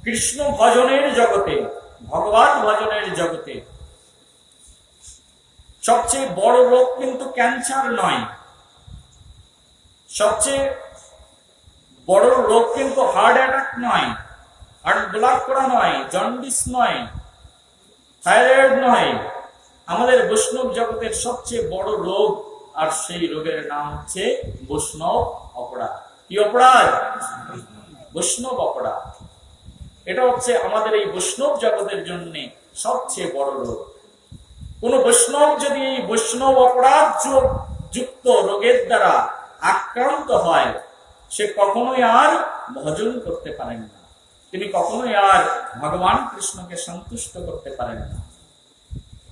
কৃষ্ণ ভজনের জগতে, ভগবান ভজনের জগতে সবচেয়ে বড় রোগ কিন্তু ক্যান্সার নয়, সবচেয়ে বড় রোগ কিন্তু হার্ট অ্যাটাক নয়, হার্ট ব্লক করা নয়, জন্ডিস নয়, থাইরয়েড নয়। আমাদের বৈষ্ণব জগতের সবচেয়ে বড় রোগ, আর সেই রোগের নাম হচ্ছে বৈষ্ণব অপরাধ। কি অপরাধ? বৈষ্ণব অপরাধ। এটা হচ্ছে আমাদের এই বৈষ্ণব জগতের জন্য সবচেয়ে বড় রোগ। কোন বৈষ্ণব যদি এই বৈষ্ণব অপরাধ যুক্ত রোগের দ্বারা আক্রান্ত হয় সে কখনোই আর ভজন করতে পারেন না, তিনি কখনোই আর ভগবান কৃষ্ণকে সন্তুষ্ট করতে পারেন না।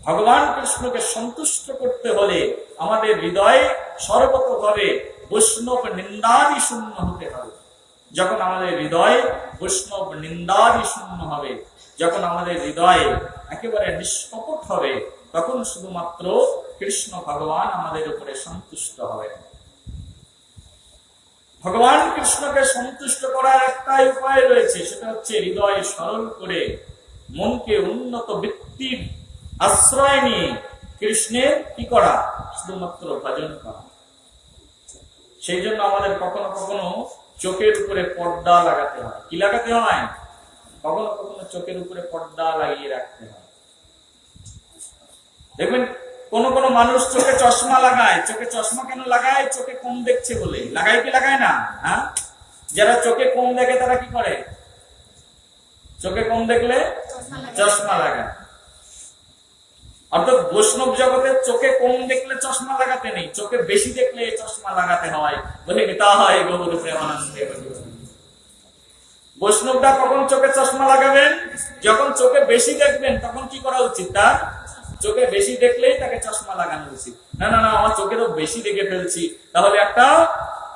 ভগবান কৃষ্ণকে সন্তুষ্ট করতে হলে আমাদের হৃদয়ে সর্বতভাবে বৈষ্ণব নিন্দাদি শূন্য হতে হবে। যখন আমাদের হৃদয় বৈষ্ণব নিন্দাদি শূন্য হবে, যখন আমাদের হৃদয় একেবারে নিষ্কপট হবে, তখন শুধুমাত্র কৃষ্ণ ভগবান আমাদের উপরে সন্তুষ্ট হবেন। ভগবান কৃষ্ণকে সন্তুষ্ট করার একটাই উপায় রয়েছে, সেটা হচ্ছে হৃদয় সরল করে মনকে উন্নত বৃত্তির আশ্রয় নিয়ে কৃষ্ণের কি করা, শুধুমাত্র ভজন করা। সেই জন্য আমাদের কখনো কখনো চোখের উপরে পর্দা লাগাতে হয়। কি লাগাতে হয়? কখনো কখনো চোখের উপরে পর্দা লাগিয়ে রাখতে হয়। দেখবেন কোন কোন মানুষ চোখে চশমা লাগায়। চোখে চশমা কেন লাগায়? চোখে কম দেখছে বলে। লাগায় কি লাগায় না? হ্যাঁ, যারা চোখে কম দেখে তারা কি করে? চোখে কম দেখলে চশমা লাগায়। অর্থাৎ বৈষ্ণব জগতে চোখে কম দেখলে চশমা লাগাতে নেই, চোখে বেশি দেখলে চশমা লাগাতে হয় বলে নিতাই গৌর প্রেমানন্দে। বৈষ্ণবরা কখন চোখে চশমা লাগাবেন? যখন চোখে বেশি দেখবেন তখন কি করা উচিত? তার চোখে বেশি দেখলেই তাকে চশমা লাগানো উচিত। না না না, আমার চোখে তো বেশি দেখে ফেলছি, তাহলে একটা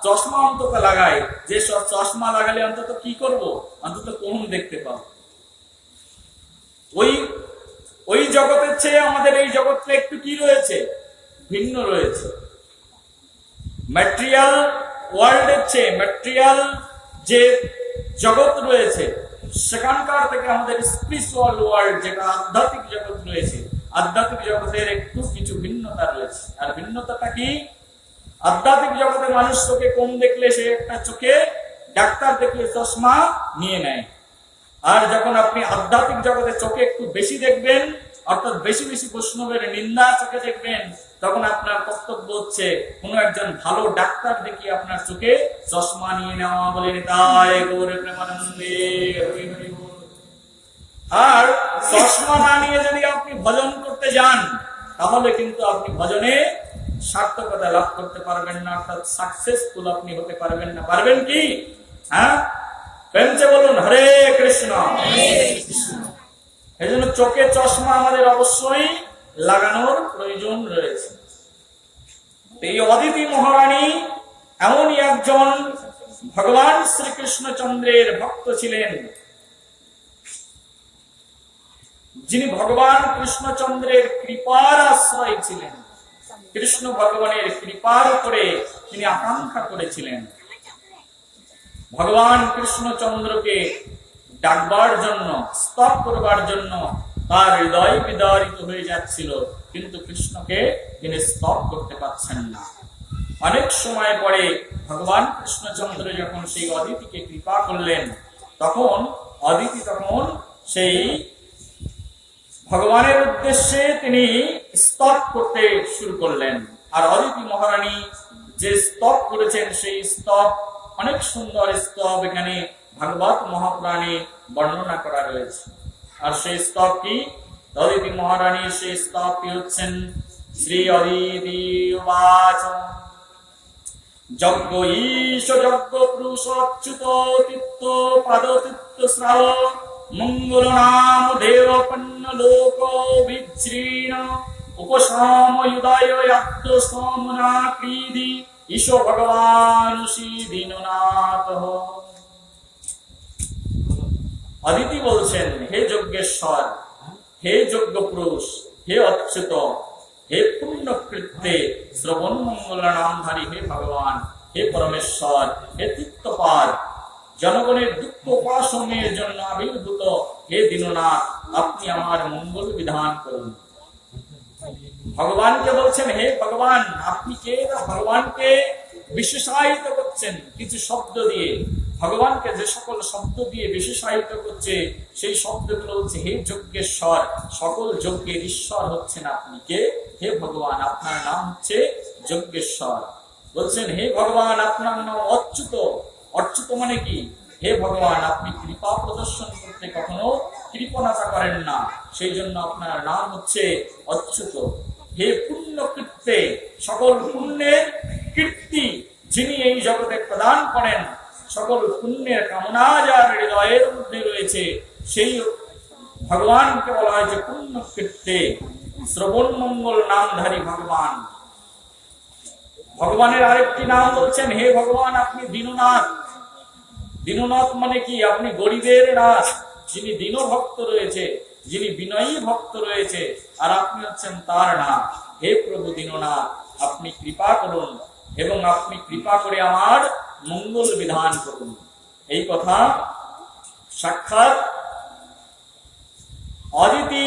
চশমা অন্তত লাগাই, যে চশমা লাগালে অন্তত কি করব, অন্তত কম দেখতে পাবো। ওই জগতের চেয়ে আমাদের এই জগৎটা একটু কি রয়েছে, ভিন্ন রয়েছে। ম্যাটেরিয়াল ওয়ার্ল্ডের চেয়ে, ম্যাটেরিয়াল যে জগৎ রয়েছে সেখানকার থেকে আমাদের স্পিরিচুয়াল ওয়ার্ল্ড, যেটা আধ্যাত্মিক জগৎ রয়েছে, আধ্যাত্মিক জগতের একটু কিছু ভিন্নতা রয়েছে। আর ভিন্নতাটা কি? আধ্যাত্মিক জগতের মানুষ চোখে কম দেখলে সে একটা চোখে ডাক্তার দেখলে চশমা নিয়ে নেয়। আর যখন আপনি আধ্যাত্মিক জগতে চোখে একটু বেশি দেখবেন, অর্থাৎ বেশি বেশি বৈষ্ণবের নিন্দা চোখে দেখবেন, তখন আপনার কর্তব্য হচ্ছে কোন একজন ভালো ডাক্তার দেখিয়ে আপনার চোখে চশমা নিয়ে নেওয়া। বলে নিতাই গৌর প্রেমানন্দে। আর চশমা না নিয়ে যদি আপনি ভজন করতে যান তাহলে কিন্তু আপনি ভজনে সার্থকতা লাভ করতে পারবেন না, অর্থাৎ সাকসেসফুল আপনি হতে পারবেন না। পারবেন কি? হ্যাঁ, প্রেমচে বলুন হরে কৃষ্ণ। এই জন্য চোখে চশমা আমাদের অবশ্যই লাগানোর প্রয়োজন রয়েছে। এই অদিতি মহারানী এমনই একজন ভগবান শ্রীকৃষ্ণচন্দ্রের ভক্ত ছিলেন, যিনি ভগবান কৃষ্ণচন্দ্রের কৃপার আশ্রয় ছিলেন। কৃষ্ণ ভগবানের কৃপার উপরে তিনি আকাঙ্ক্ষা করেছিলেন। ভগবান কৃষ্ণচন্দ্রকে ডাকবার জন্য, স্তব করবার জন্য তার হৃদয় বিদারিত হয়ে যাচ্ছিল, কিন্তু কৃষ্ণকে তিনি স্তব করতে পারছেন না। অনেক সময় পরে ভগবান কৃষ্ণচন্দ্র যখন সেই অদিতিকে কৃপা করলেন, তখন অদিতি তখন সেই ভগবানের উদ্দেশ্যে তিনি স্তব করতে শুরু করলেন। আর অদিতি মহারানী যে স্তব করেছেন সেই স্তব অনেক সুন্দর স্তব এখানে ভাগবত মহাপুরাণে বর্ণনা করা রয়েছে। আর সেই স্তব কি? অদিতি মহারানীর সেই স্তবটি হচ্ছেন শ্রী অদিতি উবাচ যজ্ঞ ঈশ যজ্ঞ পুরুষ অচ্যুত তিত্ত পাদ তিত্ত শ্রাব মঙ্গল নাম দেব পন্ন লোক বিচ্ছৃণ উপশাময়ুদয় আত্ম সমনা ক্রীদি ঈশো ভগবান শ্রী দীননাথ। অদিতি বলছেন, হে যজ্ঞেশ্বর, হে যজ্ঞ পুরুষ, হে অচ্যুত, হে পুণ্যকৃত্যে শ্রবণ মঙ্গল নামধারী হে ভগবান, হে পরমেশ্বর, হে তিক্তপাদ, জনগণের দুঃখ উপাসনের জন্য আবির্ভূত হে দীননাথ, আপনি আমার মঙ্গল বিধান করুন। ভগবানকে বলছেন, হে ভগবান, আপনি কে? ভগবানকে বিশেষায়িত করছেন কিছু শব্দ দিয়ে। ভগবানকে যে সকল শব্দ দিয়ে বিশেষায়িত করছে সেই শব্দগুলো হচ্ছে, হে যজ্ঞেশ্বর, সকল যজ্ঞের ঈশ্বর হচ্ছেন আপনি। কে? হে ভগবান, আপনার নাম হচ্ছে যজ্ঞেশ্বর। বলছেন, হে ভগবান, আপনার নাম অচ্যুত। অচ্যুত মানে কি? হে ভগবান, আপনি কৃপা প্রদর্শন করতে কখনো কৃপণতা করেন না, সেই জন্য আপনার নাম হচ্ছে অচ্যুত। হে পুণ্যকৃত্যে, সকল পুণ্যের কীর্তি যিনি এই জগতে প্রদান করেন, সকল পুণ্যের কামনা যার হৃদয়ের মধ্যে রয়েছে, সেই ভগবানকে বলা হয়েছে পুণ্যকৃত্যে শ্রবণ মঙ্গল নামধারী ভগবান। ভগবানের আরেকটি নাম বলছেন, হে ভগবান, আপনি দীননাথ। দীননাথ মানে কি? আপনি গরিবের নাথ, যিনি দীন ভক্ত রয়েছে, যিনি বিনয়ী ভক্ত রয়েছে, আর আপনি হচ্ছেন তার নাথ। হে প্রভু দীননাথ, আপনি কৃপা করুন এবং আপনি কৃপা করে আমার মঙ্গল বিধান করুন। এই কথা সাক্ষাৎ অদিতি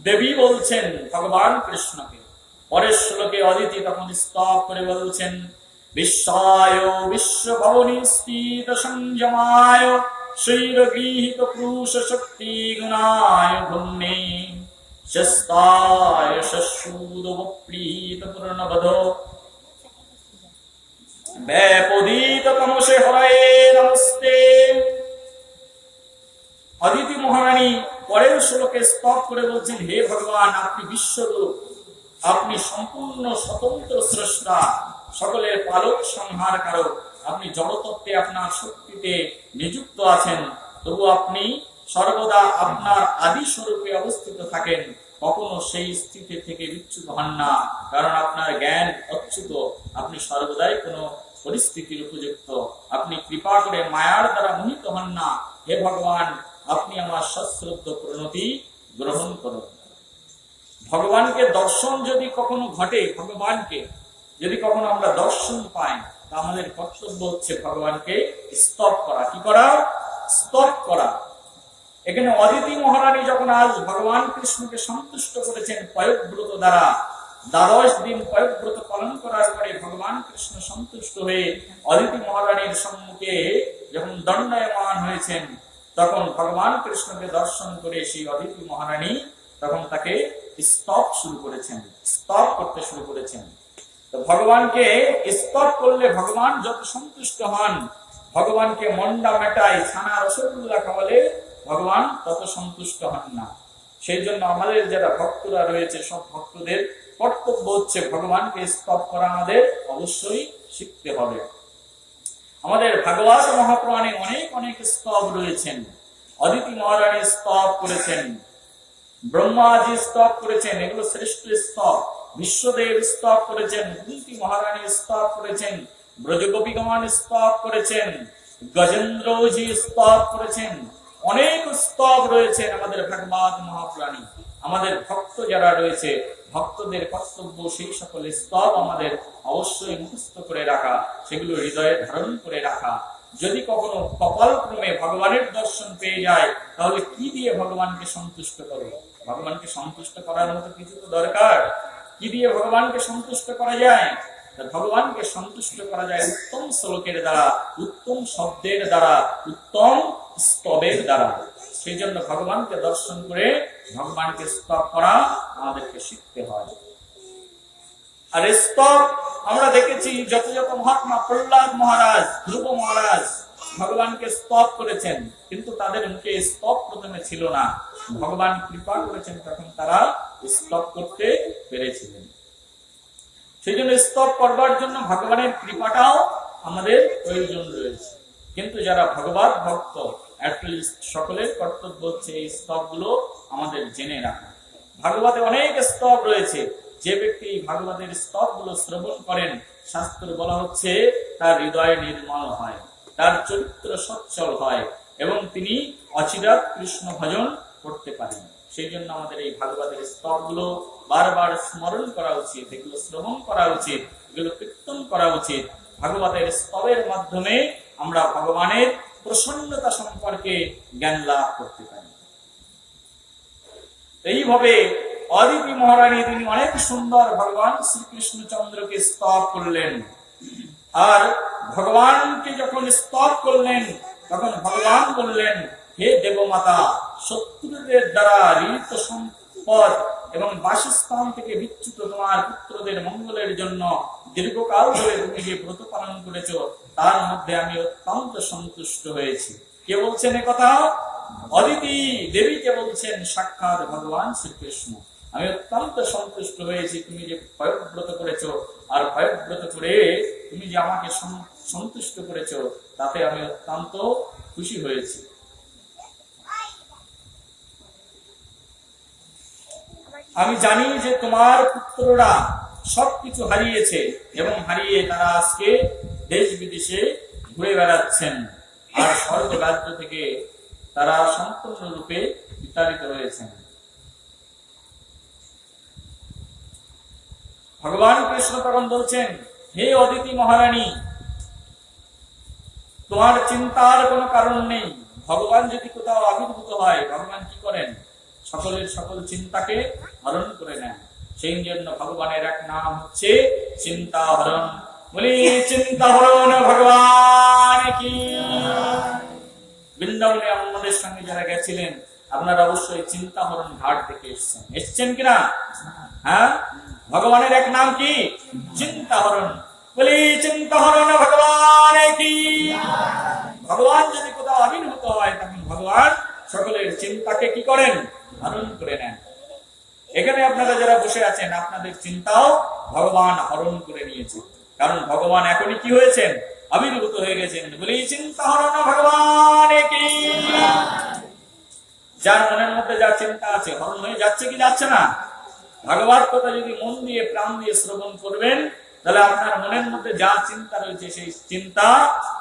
দেবী বলছেন ভগবান কৃষ্ণকে। পরের শ্লোকে অদিতি তখন স্তব করে বলছেন, বিশ্বায় বিশ্বভবনী স্থিত সংযমায় শৈরগৃহীত পুরুষ শক্তি গুণায় ভূম্নে শস্তায় শস্যুদপ্রীত পূর্ণবধ ব্যাপদীত তমসে হরয়ে নমস্তে। অদিতি মহারানী পরের শ্লোকে স্তব করে বলছেন, হে ভগবান, আপনি বিশ্বরূপ, আপনি সম্পূর্ণ স্বতন্ত্র স্রষ্টা, সকলের পালক সংহারকারক। আপনি জড়তত্ত্বে আপনার শক্তিতে নিযুক্ত আছেন, তবু আপনি সর্বদা আপনার আদি স্বরূপে অবস্থিত থাকেন, কখনো সেই স্থিতি থেকে বিচ্যুত হন না, কারণ আপনার জ্ঞান অচ্যুত। আপনি সর্বদাই কোনো পরিস্থিতির উপযুক্ত। আপনি কৃপা করে মায়ার দ্বারা মোহিত হন না। হে ভগবান, আপনি আমার সশ্রদ্ধ প্রণতি গ্রহণ করুন। ভগবানকে দর্শন যদি কখনো ঘটে, ভগবানকে যদি কখনো আমরা দর্শন পাই, তা আমাদের কর্তব্য হচ্ছে ভগবানকে স্তব করা। কি করা? স্তব করা। এখানে অদিতি মহারানী যখন আজ ভগবান কৃষ্ণকে সন্তুষ্ট করেছেন পয়ব্রত দ্বারা, 12 দিন পয়ব্রত পালন করার পরে ভগবান কৃষ্ণ সন্তুষ্ট হয়ে অদিতি মহারানীর সম্মুখে যখন দণ্ডায়মান হয়েছেন, তখন ভগবান কৃষ্ণকে দর্শন করে সেই অদিতি মহারানী তখন তাকে স্তব শুরু করেছেন, স্তব করতে শুরু করেছেন। তো ভগবানকে স্তব করলে ভগবান যত সন্তুষ্ট হন, ভগবানকে মন্ডা মেটাই ছানা রসগোল্লা খাওয়ালে ভগবান তত সন্তুষ্ট হন না। সেই জন্য আমাদের যারা ভক্তরা রয়েছে, সব ভক্তদের কর্তব্য হচ্ছে ভগবানকে স্তব করা আমাদের অবশ্যই শিখতে হবে। আমাদের ভাগবত মহাপুরাণে অনেক অনেক স্তব রয়েছেন। অদিতি মহারানী স্তব করেছেন, ব্রহ্মাজি স্তব করেছেন, এগুলো শ্রেষ্ঠ স্তব। বিশ্বদেব স্তব করেছেন, কুন্তী মহারানী স্তব করেছেন, ব্রজগোপীগণ স্তব করেছেন, গজেন্দ্রজি স্তব করেছেন। অনেক স্তব রয়েছেন আমাদের ভাগবত মহাপুরাণে। আমাদের ভক্ত যারা রয়েছে, ভক্তদের কর্তব্য সেই সকল স্তব আমাদের অবশ্যই মুখস্থ করে রাখা, সেগুলো হৃদয়ে ধারণ করে রাখা। যদি কখনো কপালক্রমে ভগবানের দর্শন পেয়ে যায়, তাহলে কি দিয়ে ভগবানকে সন্তুষ্ট করবে? ভগবানকে সন্তুষ্ট করার মতো কিছু তো দরকার। কি দিয়ে ভগবানকে সন্তুষ্ট করা যায়? ভগবানকে সন্তুষ্ট করা যায় উত্তম শ্লোকের দ্বারা, উত্তম শব্দের দ্বারা, উত্তম স্তবের দ্বারা। সেই জন্য ভগবানকে দর্শন করে ভগবানকে স্তব করা আমাদেরকে শিখতে হয়। আর স্তব আমরা দেখেছি যত যত মহাত্মা, প্রহ্লাদ মহারাজ, ধ্রুব মহারাজ, ভগবানকে স্তব করেছেন, কিন্তু তাদের মুখে স্তব প্রথমে ছিল না। ভগবান কৃপা করেছেন, তখন তারা স্তব করতে পেরেছিলেন। সেই জন্য স্তব করবার জন্য ভগবানের কৃপাটাও আমাদের প্রয়োজন রয়েছে। কিন্তু যারা ভগবত ভক্ত, অ্যাটলিস্ট সকলের কর্তব্য হচ্ছে এই স্তবগুলো আমাদের জেনে রাখা। ভাগবতে অনেক স্তব রয়েছে। যে ব্যক্তি ভাগবতের স্তবগুলো শ্রবণ করেন, শাস্ত্রে বলা হচ্ছে তার হৃদয় নির্মল হয়, তার চরিত্র সচ্ছল হয় এবং তিনি অচিরাত কৃষ্ণ ভজন করতে পারেন। সেই জন্য আমাদের এই ভাগবতের স্তবগুলো বারবার স্মরণ করা উচিত, এগুলো শ্রবণ করা উচিত, এগুলো কীর্তন করা উচিত। ভাগবতের স্তবের মাধ্যমে আমরা ভগবানের প্রসন্নতা সম্পর্কে জ্ঞান লাভ করতে পারি। এইভাবে অদিতি মহারানী তিনি অনেক সুন্দর ভগবান শ্রীকৃষ্ণচন্দ্রকে স্তব করলেন। আর ভগবানকে যখন স্তব করলেন, তখন ভগবান বললেন, হে দেবমাতা, শত্রুদের দ্বারা ঋত সম্পদ এবং বাসস্থান থেকে বিচ্যুত তোমার পুত্রদের মঙ্গলের জন্য দীর্ঘকাল ধরে তুমি যে ব্রত পালন করেছো, তার মধ্যে আমি অত্যন্ত সন্তুষ্ট হয়েছি। কে বলছেন এ কথা? অদিতি দেবীকে বলছেন, সাক্ষাৎ ভগবান শ্রীকৃষ্ণ। আমি অত্যন্ত সন্তুষ্ট হয়েছি তুমি যে পয়ব্রত করেছো, আর পয়ব্রত করে তুমি যে আমাকে সন্তুষ্ট করেছো, তাতে আমি অত্যন্ত খুশি হয়েছি। আমি জানি যে তোমার পুত্ররা সবকিছু হারিয়েছে এবং হারিয়ে তারা আজকে দেশ বিদেশে ঘুরে বেড়াচ্ছেন, আর স্বর্গ রাজ্য থেকে তারা সম্পূর্ণরূপে বিতাড়িত হয়েছেন। ভগবান কৃষ্ণ তখন বলছেন, হে অদিতি মহারানী, তোমার চিন্তার কোনো কারণ নেই। ভগবান যদি কোথাও আবির্ভূত হয়, ভগবান কি করেন? সকলের সকল চিন্তাকে হরণ করে নেন। সেই জন্য ভগবানের এক নাম হচ্ছে চিন্তা হরণ। বলি চিন্তা হরণ ভগবান কি। বৃন্দাবনে আমাদের সঙ্গে যারা গেছিলেন, আপনারা অবশ্যই চিন্তা হরণ ঘাট দেখে এসছেন কিনা? হ্যাঁ, ভগবানের এক নাম কি? চিন্তা হরণ। বলি চিন্তা হরণ ভগবান কি। ভগবান যদি কোথাও আবির্ভূত হয়, তখন ভগবান সকলের চিন্তাকে কি করেন? হরণ করে নেন। এখানে আপনারা যারা বসে আছেন, আপনাদের চিন্তাও ভগবান হরণ করে নিয়েছে, কারণ ভগবান এখনই কি হয়েছেন? আবির্ভূত হয়ে গেছেন। বলি চিন্তা হরণ ভগবান কি। যার মনের মধ্যে যা চিন্তা আছে, হরণ হয়ে যাচ্ছে কি যাচ্ছে না? ভাগবত কথা যদি মন দিয়ে প্রাণ দিয়ে শ্রবণ করবেন, তাহলে আপনার মনের মধ্যে যা চিন্তা রয়েছে, সেই চিন্তা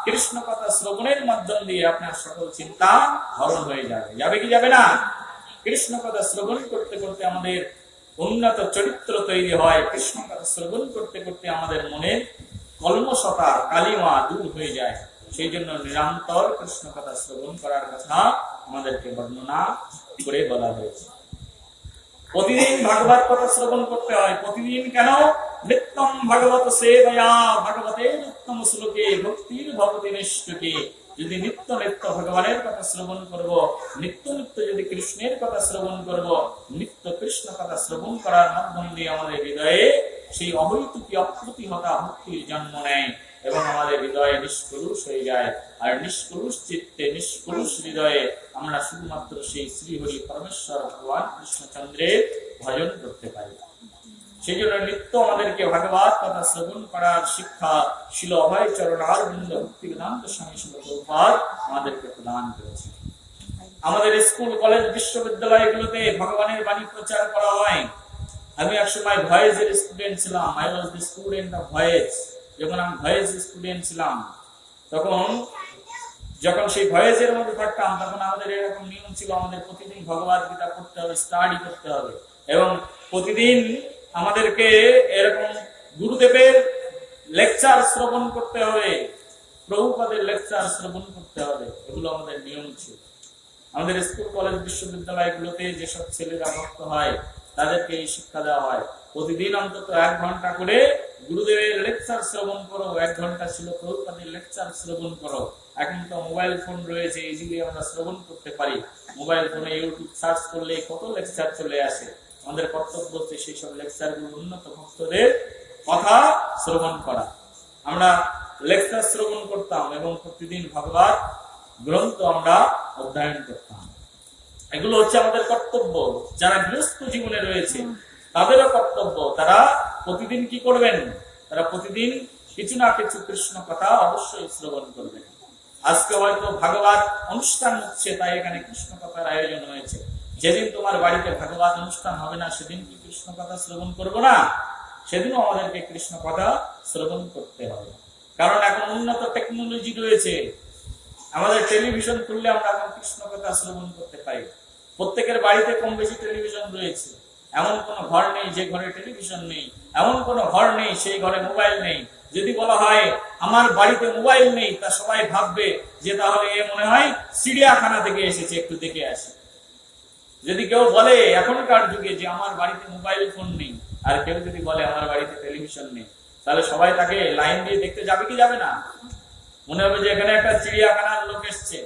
কৃষ্ণ কথা শ্রবণের মাধ্যম দিয়ে আপনার সকল চিন্তা হরণ হয়ে যাবে। যাবে কি যাবে না? কৃষ্ণ কথা শ্রবণ করতে করতে আমাদের উন্নত চরিত্র তৈরি হয়। কৃষ্ণ কথা শ্রবণ করতে করতে আমাদের মনের কলমশতা, কালিমা দূর হয়ে যায়। সেই জন্য নিরন্তর কৃষ্ণ কথা শ্রবণ করার কথা আমাদেরকে বর্ণনা করে বলা হয়েছে। প্রতিদিন ভাগবত কথা শ্রবণ করতে হয়। প্রতিদিন কেন? নিত্যম ভাগবত সেবয়া ভাগবতের উত্তম শ্লোকে ভক্তির ভবতি নিষ্ঠকে। যদি নিত্য নিত্য ভগবানের কথা শ্রবণ করব, নিত্য নিত্য যদি কৃষ্ণের কথা শ্রবণ করব, নিত্য কৃষ্ণ কথা শ্রবণ করার মাধ্যম দিয়ে আমাদের হৃদয়ে সেই অহৈতুকী অপ্রতিহতা ভক্তির জন্ম নেয় এবং আমাদের হৃদয়ে নিষ্কলুষ হয়ে যায়। আর নিষ্কলুষ চিত্তে, নিষ্কলুষ হৃদয়ে আমরা শুধুমাত্র সেই শ্রীহরি পরমেশ্বর ভগবান কৃষ্ণচন্দ্রের ভজন করতে পারি। সেই জন্য নিত্য আমাদেরকে ভাগবত কথা শ্রবণ করার শিক্ষা শিল অভয় চরণারবিন্দ ভক্তিবেদান্ত স্বামী শিল প্রভুপাদ আমাদেরকে প্রদান করেছে। আমাদের স্কুল, কলেজ, বিশ্ববিদ্যালয়গুলোতে ভগবানের বাণী প্রচার করা হয়। আমি এক সময় ভয়েজের স্টুডেন্ট ছিলাম। I was the student of voice. যখন আমি ভয়েজ স্টুডেন্ট ছিলাম, যখন সেই ভয়েজের মধ্যে থাকতাম, তখন আমাদের এরকম নিয়ম ছিল, আমাদের প্রতিদিন ভগবত গীতা পড়তে হবে, স্টাডি করতে হবে এবং প্রতিদিন আমাদেরকে এরকম গুরুদেবের লেকচার শ্রবণ করতে হবে, প্রভুপাদের লেকচার শ্রবণ করতে হবে। এগুলো আমাদের নিয়ম ছিল। আমাদের স্কুল, কলেজ, বিশ্ববিদ্যালয়গুলোতে যেসব ছেলেরা ভক্ত হয়, তাদেরকে এই শিক্ষা দেওয়া হয়, প্রতিদিন অন্তত 1 ঘন্টা করে গুরুদেবের লেকচার শ্রবণ করো, 1 ঘন্টা ছিল প্রভুপাদের লেকচার শ্রবণ করো। এখন তো মোবাইল ফোন রয়েছে, ইজিলি আমরা শ্রবণ করতে পারি। মোবাইল ফোনে ইউটিউব সার্চ করলে কত লেকচার চলে আসে। আমাদের কর্তব্য হচ্ছে সেই সব লেকচারগুলো উন্নত ভক্তদের কথা শ্রবণ করা। আমরা লেকচার শ্রবণ করতাম এবং প্রতিদিন ভগবত গ্রন্থ আমরা অধ্যয়ন করতাম। এগুলো হচ্ছে আমাদের কর্তব্য। যারা গৃহস্থ জীবনে রয়েছে তাদেরও কর্তব্য, তারা প্রতিদিন কি করবেন? তারা প্রতিদিন কিছু না কিছু কৃষ্ণ কথা অবশ্যই শ্রবণ করবেন। আজকে হয়তো ভাগবত অনুষ্ঠান হচ্ছে, তাই এখানে কৃষ্ণ কথার আয়োজন হয়েছে। যেদিন তোমার বাড়িতে ভাগবত অনুষ্ঠান হবে না, সেদিন কি কৃষ্ণ কথা শ্রবণ করবো না? সেদিনও আমাদেরকে কৃষ্ণ কথা শ্রবণ করতে হবে। কারণ এখন উন্নত টেকনোলজি রয়েছে, আমাদের টেলিভিশন খুললে আমরা এখন কৃষ্ণ কথা শ্রবণ করতে পারি। প্রত্যেকের বাড়িতে কম বেশি টেলিভিশন রয়েছে। এমন কোন ঘর নেই যে ঘরে টেলিভিশন নেই, এমন কোন ঘর নেই সেই ঘরে মোবাইল নেই। যদি বলা হয় আমার বাড়িতে মোবাইল নেই, তা সবাই ভাববে যে তাহলে এ মনে হয় চিড়িয়াখানা থেকে এসেছে, একটু দেখে আসে। যদি কেউ বলে এখনকার যুগে যে আমার বাড়িতে মোবাইল ফোন নেই, আর কেউ যদি বলে আমার বাড়িতে টেলিভিশন নেই, তাহলে সবাই তাকে লাইন দিয়ে দেখতে যাবে কি যাবে না? মনে হবে যে এখানে একটা চিড়িয়াখানার লোক এসছে,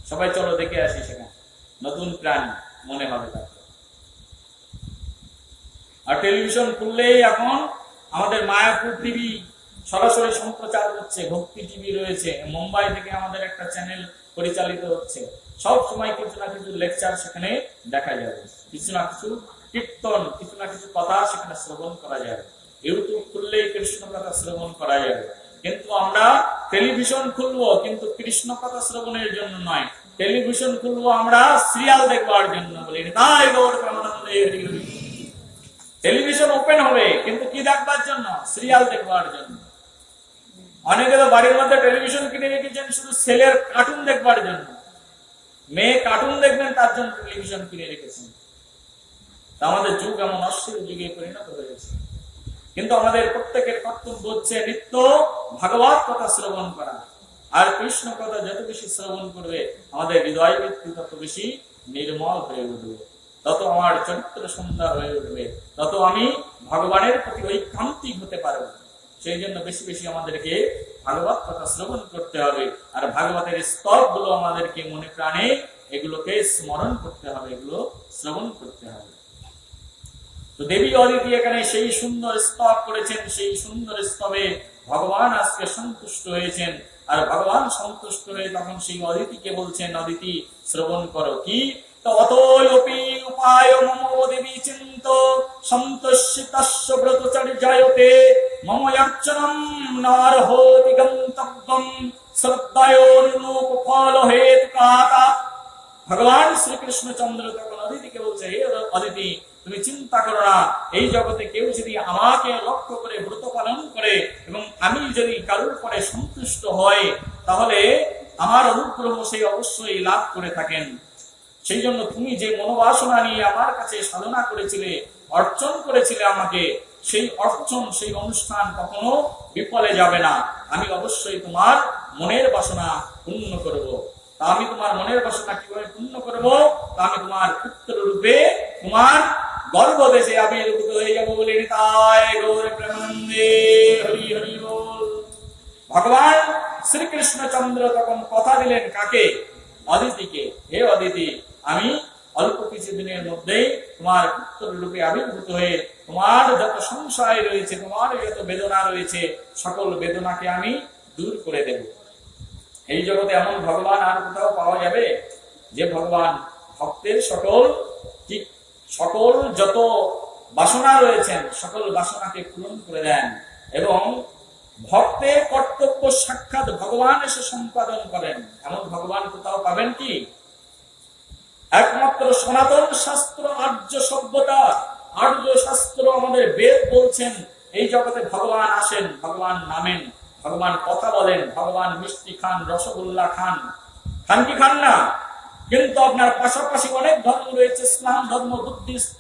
সবাই চলো দেখে আসি, সেখানে নতুন প্রাণী মনে হবে তাকে। আর টেলিভিশন খুললেই এখন আমাদের মায়াপুর টিভি সরাসরি সম্প্রচার হচ্ছে, ভক্তি টিভি রয়েছে, মুম্বাই থেকে আমাদের একটা চ্যানেল পরিচালিত হচ্ছে। সব সময় কিছু না কিছু লেকচার সেখানে দেখা যাবে, কিছু না কিছু কীর্তন, কিছু না কিছু কথা সেখানে শ্রবণ করা যাবে। ইউটিউব খুললেই কৃষ্ণ কথা শ্রবণ করা যাবে। কিন্তু আমরা টেলিভিশন খুলবো কিন্তু কৃষ্ণ কথা শ্রবণের জন্য নয়, টেলিভিশন খুলবো আমরা সিরিয়াল দেখবার জন্য। বলি তাই গৌর প্রেমানন্দে হরি হরি। টেলিভিশন ওপেন হবে কিন্তু কি দেখবার জন্য? সিরিয়াল দেখবার জন্য। অনেকে তো বাড়ির মধ্যে টেলিভিশন কিনে রেখেছেন শুধু ছেলের কার্টুন দেখবার জন্য, মেয়ে কার্টুন দেখবেন তার জন্য টেলিভিশন কিনে রেখেছেন। আমাদের যুগ এমন অশ্লীল যুগে পরিণত হয়েছে। কিন্তু আমাদের প্রত্যেকের কর্তব্য হচ্ছে নিত্য ভাগবত কথা শ্রবণ করা। আর কৃষ্ণ কথা যত বেশি শ্রবণ করবে আমাদের হৃদয় বৃত্তি তত বেশি নির্মল হয়ে উঠবে, তত আমার চরিত্র সুন্দর হয়ে উঠবে, তত আমি ভগবানের প্রতি ঐকান্তিক হতে পারবো। সেই জন্য বেশি বেশি আমাদেরকে ভাগবত কথা শ্রবণ করতে হবে। আর ভাগবতের স্তবগুলো আমাদেরকে মনে প্রাণে এগুলোকে স্মরণ করতে হবে, এগুলো শ্রবণ করতে হবে। তো দেবী অদিতি এখানে সেই সুন্দর স্তব করেছেন, সেই সুন্দর স্তবে ভগবান আজকে সন্তুষ্ট হয়েছেন। আর ভগবান সন্তুষ্ট হয়ে তখন সেই অদিতিকে বলছেন, অদিতি শ্রবণ করো কি? অতোপি উপায় মম দেবী চিন্ত সন্তোষিতস্য ব্রতচর্যায়তে মম অর্চনম নারহতি গন্তব্যম শ্রদ্ধায়োনুরূপ ফল হেতুকাতা। ভগবান শ্রীকৃষ্ণচন্দ্র তখন অদিতিকে বলছে, হে অদিতি তুমি চিন্তা করো না, এই জগতে কেউ যদি আমাকে লক্ষ্য করে ব্রত পালন করে এবং আমি যদি কারোর পরে সন্তুষ্ট হয়, তাহলে আমার অনুগ্রহ সেই অবশ্যই লাভ করে থাকেন। সেই জন্য তুমি যে মনোবাসনা নিয়ে আমার কাছে সাধনা করেছিলে, অর্চন করেছিলে আমাকে, সেই অর্চন, সেই অনুষ্ঠান কখনো বিফলে যাবে না। আমি অবশ্যই তোমার মনের বাসনা পূর্ণ করব। তা আমি তোমার মনের বাসনা কিভাবে পূর্ণ করব? তা আমি তোমার পুত্র রূপে তোমার গর্ভদেশে আবির্ভূত হয়ে যাবো বলে নিতাই গৌর প্রেমানন্দে হরি হরি বল। ভগবান শ্রীকৃষ্ণচন্দ্র তখন কথা দিলেন কাকে? অদিতিকে। হে অদিতি, আমি অল্প কিছুদিনের মধ্যেই তোমার পুত্র রূপে আবির্ভূত হয়ে তোমার যত সংশয় রয়েছে, তোমার যত বেদনা রয়েছে, সকল বেদনাকে আমি দূর করে দেব। এই জগতে এমন ভগবান আর কোথাও পাওয়া যাবে যে ভগবান ভক্তের সকল যত বাসনা রয়েছেন সকল বাসনাকে পূরণ করে দেন এবং ভক্তের কর্তব্য সাক্ষাৎ ভগবান এসে সম্পাদন করেন। এমন ভগবান কোথাও পাবেন কি? একমাত্র সনাতন শাস্ত্র, আর্য সভ্যতা, আর্য শাস্ত্র আমাদের বেদ বলছেন এই জগতে ভগবান আসেন, ভগবান নামেন, ভগবান কথা বলেন, ভগবান মিষ্টি খান, রসগোল্লা খান, খান কি খান না? কিন্তু আপনার পাশাপাশি অনেক ধর্ম রয়েছে, ইসলাম ধর্ম, বুদ্ধিস্ট,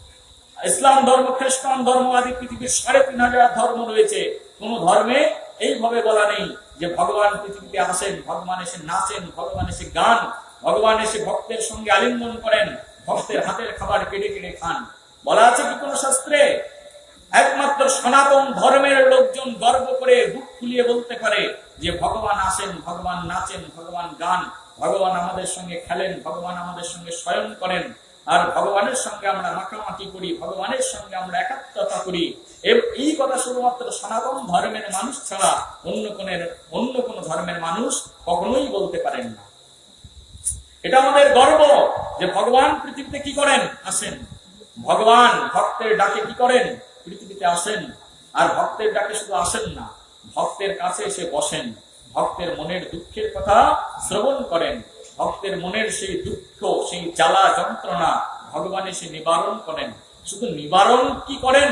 ইসলাম ধর্ম, খ্রিস্টান ধর্ম আদি পৃথিবীর ৩৫০০ ধর্ম রয়েছে। কোন ধর্মে এইভাবে বলা নেই যে ভগবান পৃথিবীতে আসেন, ভগবান এসে নাচেন, ভগবান এসে গান, ভগবান এসে ভক্তের সঙ্গে আলিঙ্গন করেন, ভক্তের হাতের খাবার কেটে কেটে খান। বলা আছে কি কোন শাস্ত্রে? একমাত্র সনাতন ধর্মের লোকজন গর্ব করে বুক ফুলিয়ে বলতে পারে যে ভগবান আসেন, ভগবান নাচেন, ভগবান গান, ভগবান আমাদের সঙ্গে খেলেন, ভগবান আমাদের সঙ্গে শয়ন করেন। আর ভগবানের সঙ্গে আমরা মাখামাখি করি, ভগবানের সঙ্গে আমরা একাত্মতা করি। এই কথা শুধুমাত্র সনাতন ধর্মের মানুষ ছাড়া অন্য কোন ধর্মের মানুষ কখনোই বলতে পারেন না। এটা আমাদের গর্ব যে ভগবান পৃথিবীতে কি করেন, আসেন। ভগবান ভক্তের ডাকে কি করেন, পৃথিবীতে আসেন। আর ভক্তের ডাকে শুধু আসেন না, ভক্তের কাছে এসে বসেন, ভক্তের মনের দুঃখের কথা শ্রবণ করেন, ভক্তের মনের সেই দুঃখ, সেই জ্বালা যন্ত্রণা ভগবান এসে নিবারণ করেন। শুধু নিবারণ কি করেন,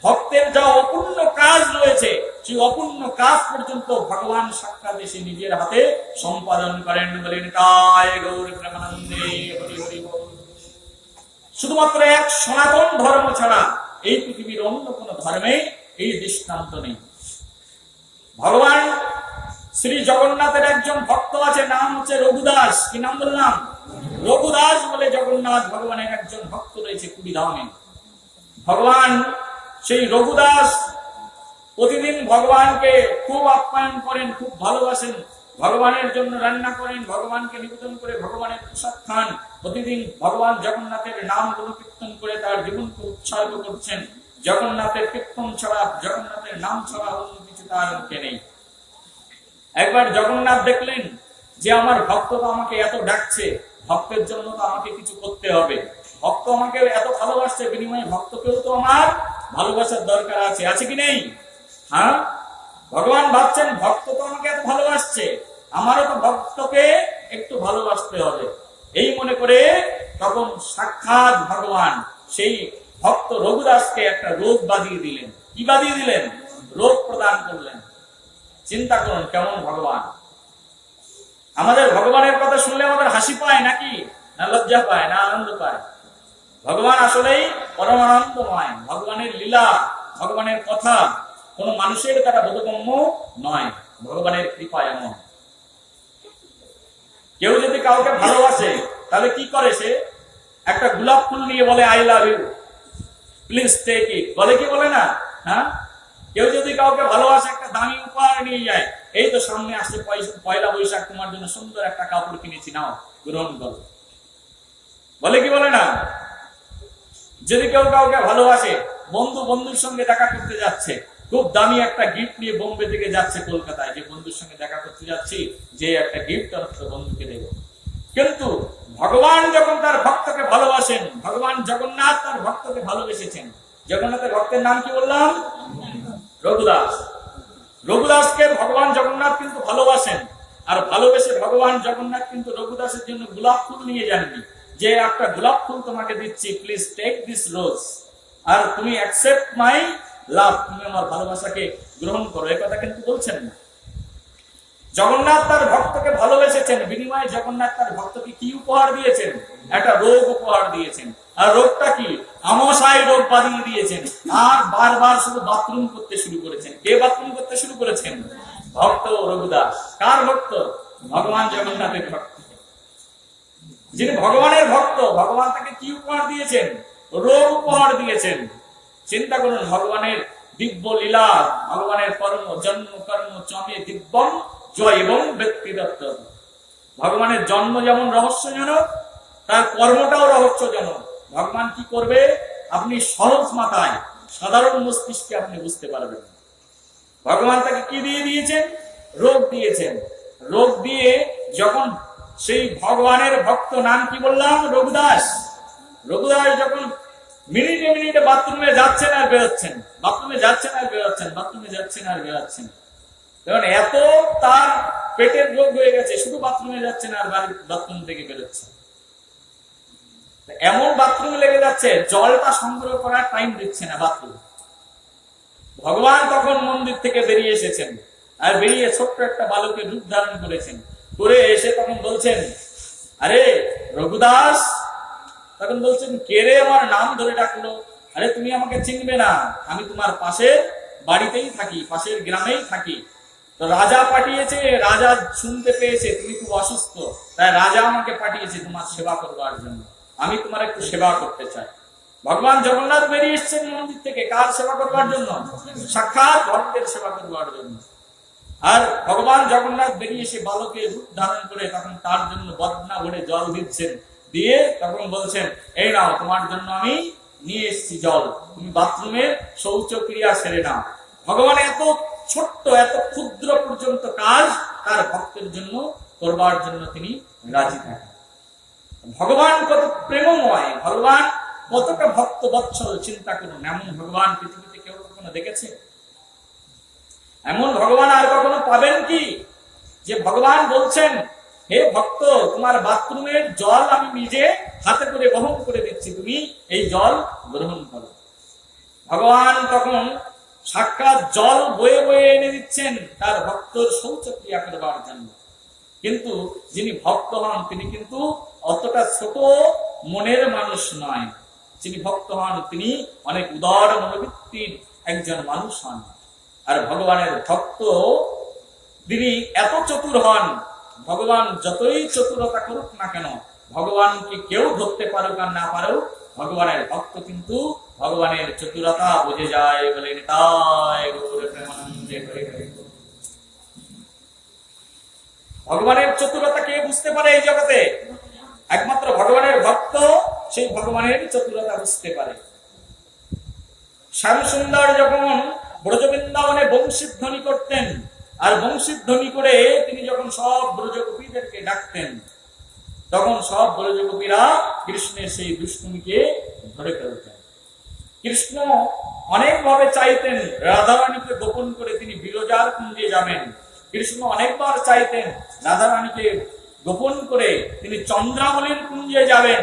ভক্তের যা অপূর্ণ কাজ রয়েছে সেই অপূর্ণ কাজ পর্যন্ত ভগবান সাক্ষাৎ এসে নিজের হাতে সম্পাদন করেন। বলেন কায় গৌর প্রেমানন্দে হরি হরি বল। শুধুমাত্র এক সনাতন ধর্ম ছাড়া এই পৃথিবীর অন্য কোন ধর্মে এই দৃষ্টান্ত নেই। ভগবান শ্রী জগন্নাথের একজন ভক্ত আছে, নাম হচ্ছে রঘুদাস। কি নাম বললাম? রঘুদাস বলে জগন্নাথ ভগবানের একজন ভক্ত রয়েছে পুরী ধামে। ভগবান সেই রঘুদাস প্রতিদিন ভগবানকে খুব আপ্যায়ন করেন, খুব ভালোবাসেন, ভগবানের জন্য রান্না করেন, ভগবানকে নিবেদন করে ভগবানের প্রসাদ খান। প্রতিদিন ভগবান জগন্নাথের নাম গুণকীর্তন করে তার জীবনকে উৎসর্গ করছেন। জগন্নাথের কীর্তন ছাড়া, জগন্নাথের নাম ছাড়া অন্য কিছু তার মুখে নেই। একবার জগন্নাথ দেখলেন যে আমার ভক্ত তো আমাকে এত ডাকছে, ভক্তের জন্য তো আমাকে কিছু করতে হবে। ভক্ত আমাকে এত ভালোবাসছে, বিনিময়ে ভক্তকেও তো আমার ভালোবাসার দরকার আছে, আছে কি নেই? হ্যাঁ, ভগবান ভাবছেন ভক্ত তো আমাকে এত ভালোবাসছে, আমারও তো ভক্তকে একটু ভালোবাসতে হবে। এই মনে করে তখন সাক্ষাৎ ভগবান সেই ভক্ত রঘুদাসকে একটা রোগ বাঁধিয়ে দিলেন। কি বাঁধিয়ে দিলেন? রোগ প্রদান করলেন। চিন্তা করুন কেমন ভগবান। আমাদের ভগবানের কথা শুনলে আমাদের হাসি পায় নাকি, না লজ্জা পায়, না আনন্দ পায়? ভগবান আসলেই পরমানন্দময়। ভগবানের লীলা, ভগবানের কথা কোন মানুষের দ্বারা বোধগম্য নয়। ভগবানের কৃপা এমন। কেউ যদি কাউকে ভালোবাসে তাহলে কি করে? সে একটা গোলাপ ফুল নিয়ে বলে I love you, please take it, বলে কি বলে না? হ্যাঁ, কেউ যদি কাউকে ভালোবাসে একটা দামি উপহার নিয়ে যায়, এই তো সামনে আসছে পয়লা বৈশাখ, তোমার জন্য সুন্দর একটা কাপড় কিনেছি, নাও গ্রহণ করো, বলে কি বলে না? যদি কেউ কাউকে ভালোবাসে, বন্ধুর সঙ্গে দেখা করতে যাচ্ছে, খুব দামি একটা গিফট নিয়ে বোম্বে থেকে যাচ্ছে কলকাতায়, যে বন্ধুর সঙ্গে দেখা করতে যাচ্ছি, যে একটা গিফট বন্ধুকে দেব। কিন্তু ভগবান যখন তার ভক্তকে ভালোবাসেন, ভগবান জগন্নাথ তার ভক্তকে ভালোবেসেছেন। জগন্নাথের ভক্তের নাম কি বললাম? রঘুদাস। রঘুদাসকে ভগবান জগন্নাথ কিন্তু ভালোবাসেন, আর ভালোবেসে ভগবান জগন্নাথ কিন্তু রঘুদাসের জন্য গোলাপ ফুল নিয়ে যাননি, যে একটা গোলাপ ফুল তোমাকে দিচ্ছি, প্লিজ টেক দিস রোজ, আর তুমি অ্যাকসেপ্ট মাই লাভ, তুমি আমার ভালোবাসাকে গ্রহণ করো, এই কথা কিন্তু বলছেন না। জগন্নাথ তার ভক্তকে ভালোবেসেছেন, বিনিময়ে জগন্নাথ তার ভক্তকে কি উপহার দিয়েছেন? একটা রোগ উপহার দিয়েছেন। আর রোগটা কি? আমশায় রোগ বাঁধিয়ে দিয়েছেন। আর বারবার শুধু বাথরুম করতে শুরু করেছেন। কে বাথরুম করতে শুরু করেছেন? ভক্ত রঘুদাস। কার ভক্ত? ভগবান জগন্নাথের ভক্ত। যিনি ভগবানের ভক্ত, ভগবান তাকে কি উপহার দিয়েছেন? রোগ উপহার দিয়েছেন। চিন্তা করুন ভগবানের দিব্য লীলা, ভগবানের কর্ম, জন্ম কর্ম চমে দিব্যম জয় এবং ব্যক্তিদত্ত। ভগবানের জন্ম যেমন রহস্যজনক, তার কর্মটাও রহস্যজনক। ভগবান কি করবে আপনি সহজ মাথায়, সাধারণ মস্তিষ্কে আপনি বুঝতে পারবেন। ভগবান তাকে কি দিয়ে দিয়েছেন? রোগ দিয়েছেন। রোগ দিয়ে যখন সেই ভগবানের ভক্ত, নাম কি বললাম? রঘুদাস। রঘুদাস যখন মিনিটে মিনিটে বাথরুমে যাচ্ছেন আর বেরোচ্ছেন, বাথরুমে যাচ্ছেন আর বেরোচ্ছেন, বাথরুমে যাচ্ছেন আর বেরোচ্ছেন, কারণ এত তার পেটের রোগ হয়ে গেছে, শুধু বাথরুমে যাচ্ছেন আর বাথরুম থেকে বেরোচ্ছেন। এমন বাথরুম লেগে যাচ্ছে, জলটা সংগ্রহ করার টাইম দিচ্ছে না বাথরুম। ভগবান তখন মন্দির থেকে বেরিয়ে এসেছেন, আর বেরিয়ে ছোট্ট একটা বালকের রূপ ধারণ করেছেন, করে এসে তখন বলছেন, আরে রঘুদাস। তখন বলছেন, কে রে? আমার নাম ধরে ডাকলো। আরে তুমি আমাকে চিনবে না, আমি তোমার পাশের বাড়িতেই থাকি, পাশের গ্রামেই থাকি। তো রাজা পাঠিয়েছে, রাজা শুনতে পেয়েছে তুমি খুব অসুস্থ, তাই রাজা আমাকে পাঠিয়েছে তোমার সেবা করবার জন্য, আমি তোমার একটু সেবা করতে চাই। ভগবান জগন্নাথ বেরিয়ে এসেছেন মন্দির থেকে, কার সেবা করবার জন্য? সাক্ষাৎ ভক্তের সেবা করবার জন্য। আর ভগবান জগন্নাথ বেরিয়ে এসে বালকের রূপ ধারণ করে তখন তার জন্য বদনা ভরে জল দিচ্ছেন, দিয়ে তখন বলছেন, এই নাও, তোমার জন্য আমি নিয়ে এসেছি জল, তুমি বাথরুমের শৌচক্রিয়া সেরে নাও। ভগবান এত ছোট্ট, এত ক্ষুদ্র পর্যন্ত কাজ তার ভক্তের জন্য করবার জন্য তিনি রাজি থাকেন। ভগবান কত প্রেমময়, ভগবান কতটা ভক্ত বৎসল, চিন্তা করুন। এমন ভগবান পৃথিবীতে কেউ কখনো দেখেছে? এমন ভগবান আর কখনো পাবেন কি, যে ভগবান বলছেন, হে ভক্ত, তোমার বাথরুমের জল আমি নিজে হাতে করে বহন করে দিচ্ছি, তুমি এই জল গ্রহণ করো। ভগবান তখন সাক্ষাৎ জল বয়ে বয়ে এনে দিচ্ছেন তার ভক্তর শৌচক্রিয়া করবার জন্য। কিন্তু যিনি ভক্ত হন তিনি কিন্তু অতটা ছোট মনের মানুষ নয়। যিনি ভক্ত হন তিনি অনেক উদার মনোবৃত্তির একজন মানুষ হন। আর ভগবানের ভক্ত তিনি এত চতুর হন, ভগবান যতই চতুরতা করুক না কেন, ভগবানকে কেউ ধরতে পারুক আর না পারুক, ভগবানের ভক্ত কিন্তু ভগবানের চতুরতা বুঝে যায়। বলে তাই ভগবানের চতুরতা কে বুঝতে পারে এই জগতে? একমাত্র ভগবানের ভক্ত সেই ভগবানের চতুরতা বুঝতে পারে। শ্যামসুন্দর যখন ব্রজবৃন্দাবনে বংশীধ্বনি করতেন, আর বংশীধ্বনি করে তিনি যখন সব ব্রজগোপীদেরকে ডাকতেন, তখন সব ব্রজগোপীরা কৃষ্ণের সেই দুষ্টুমিকে ধরে ফেলতেন। কৃষ্ণ অনেকভাবে চাইতেন রাধারানীকে গোপন করে তিনি বিরজার কুঞ্জে যাবেন। কৃষ্ণ অনেকবার চাইতেন রাধারানীকে গোপন করে তিনি চন্দ্রাবলীর কুঞ্জে যাবেন,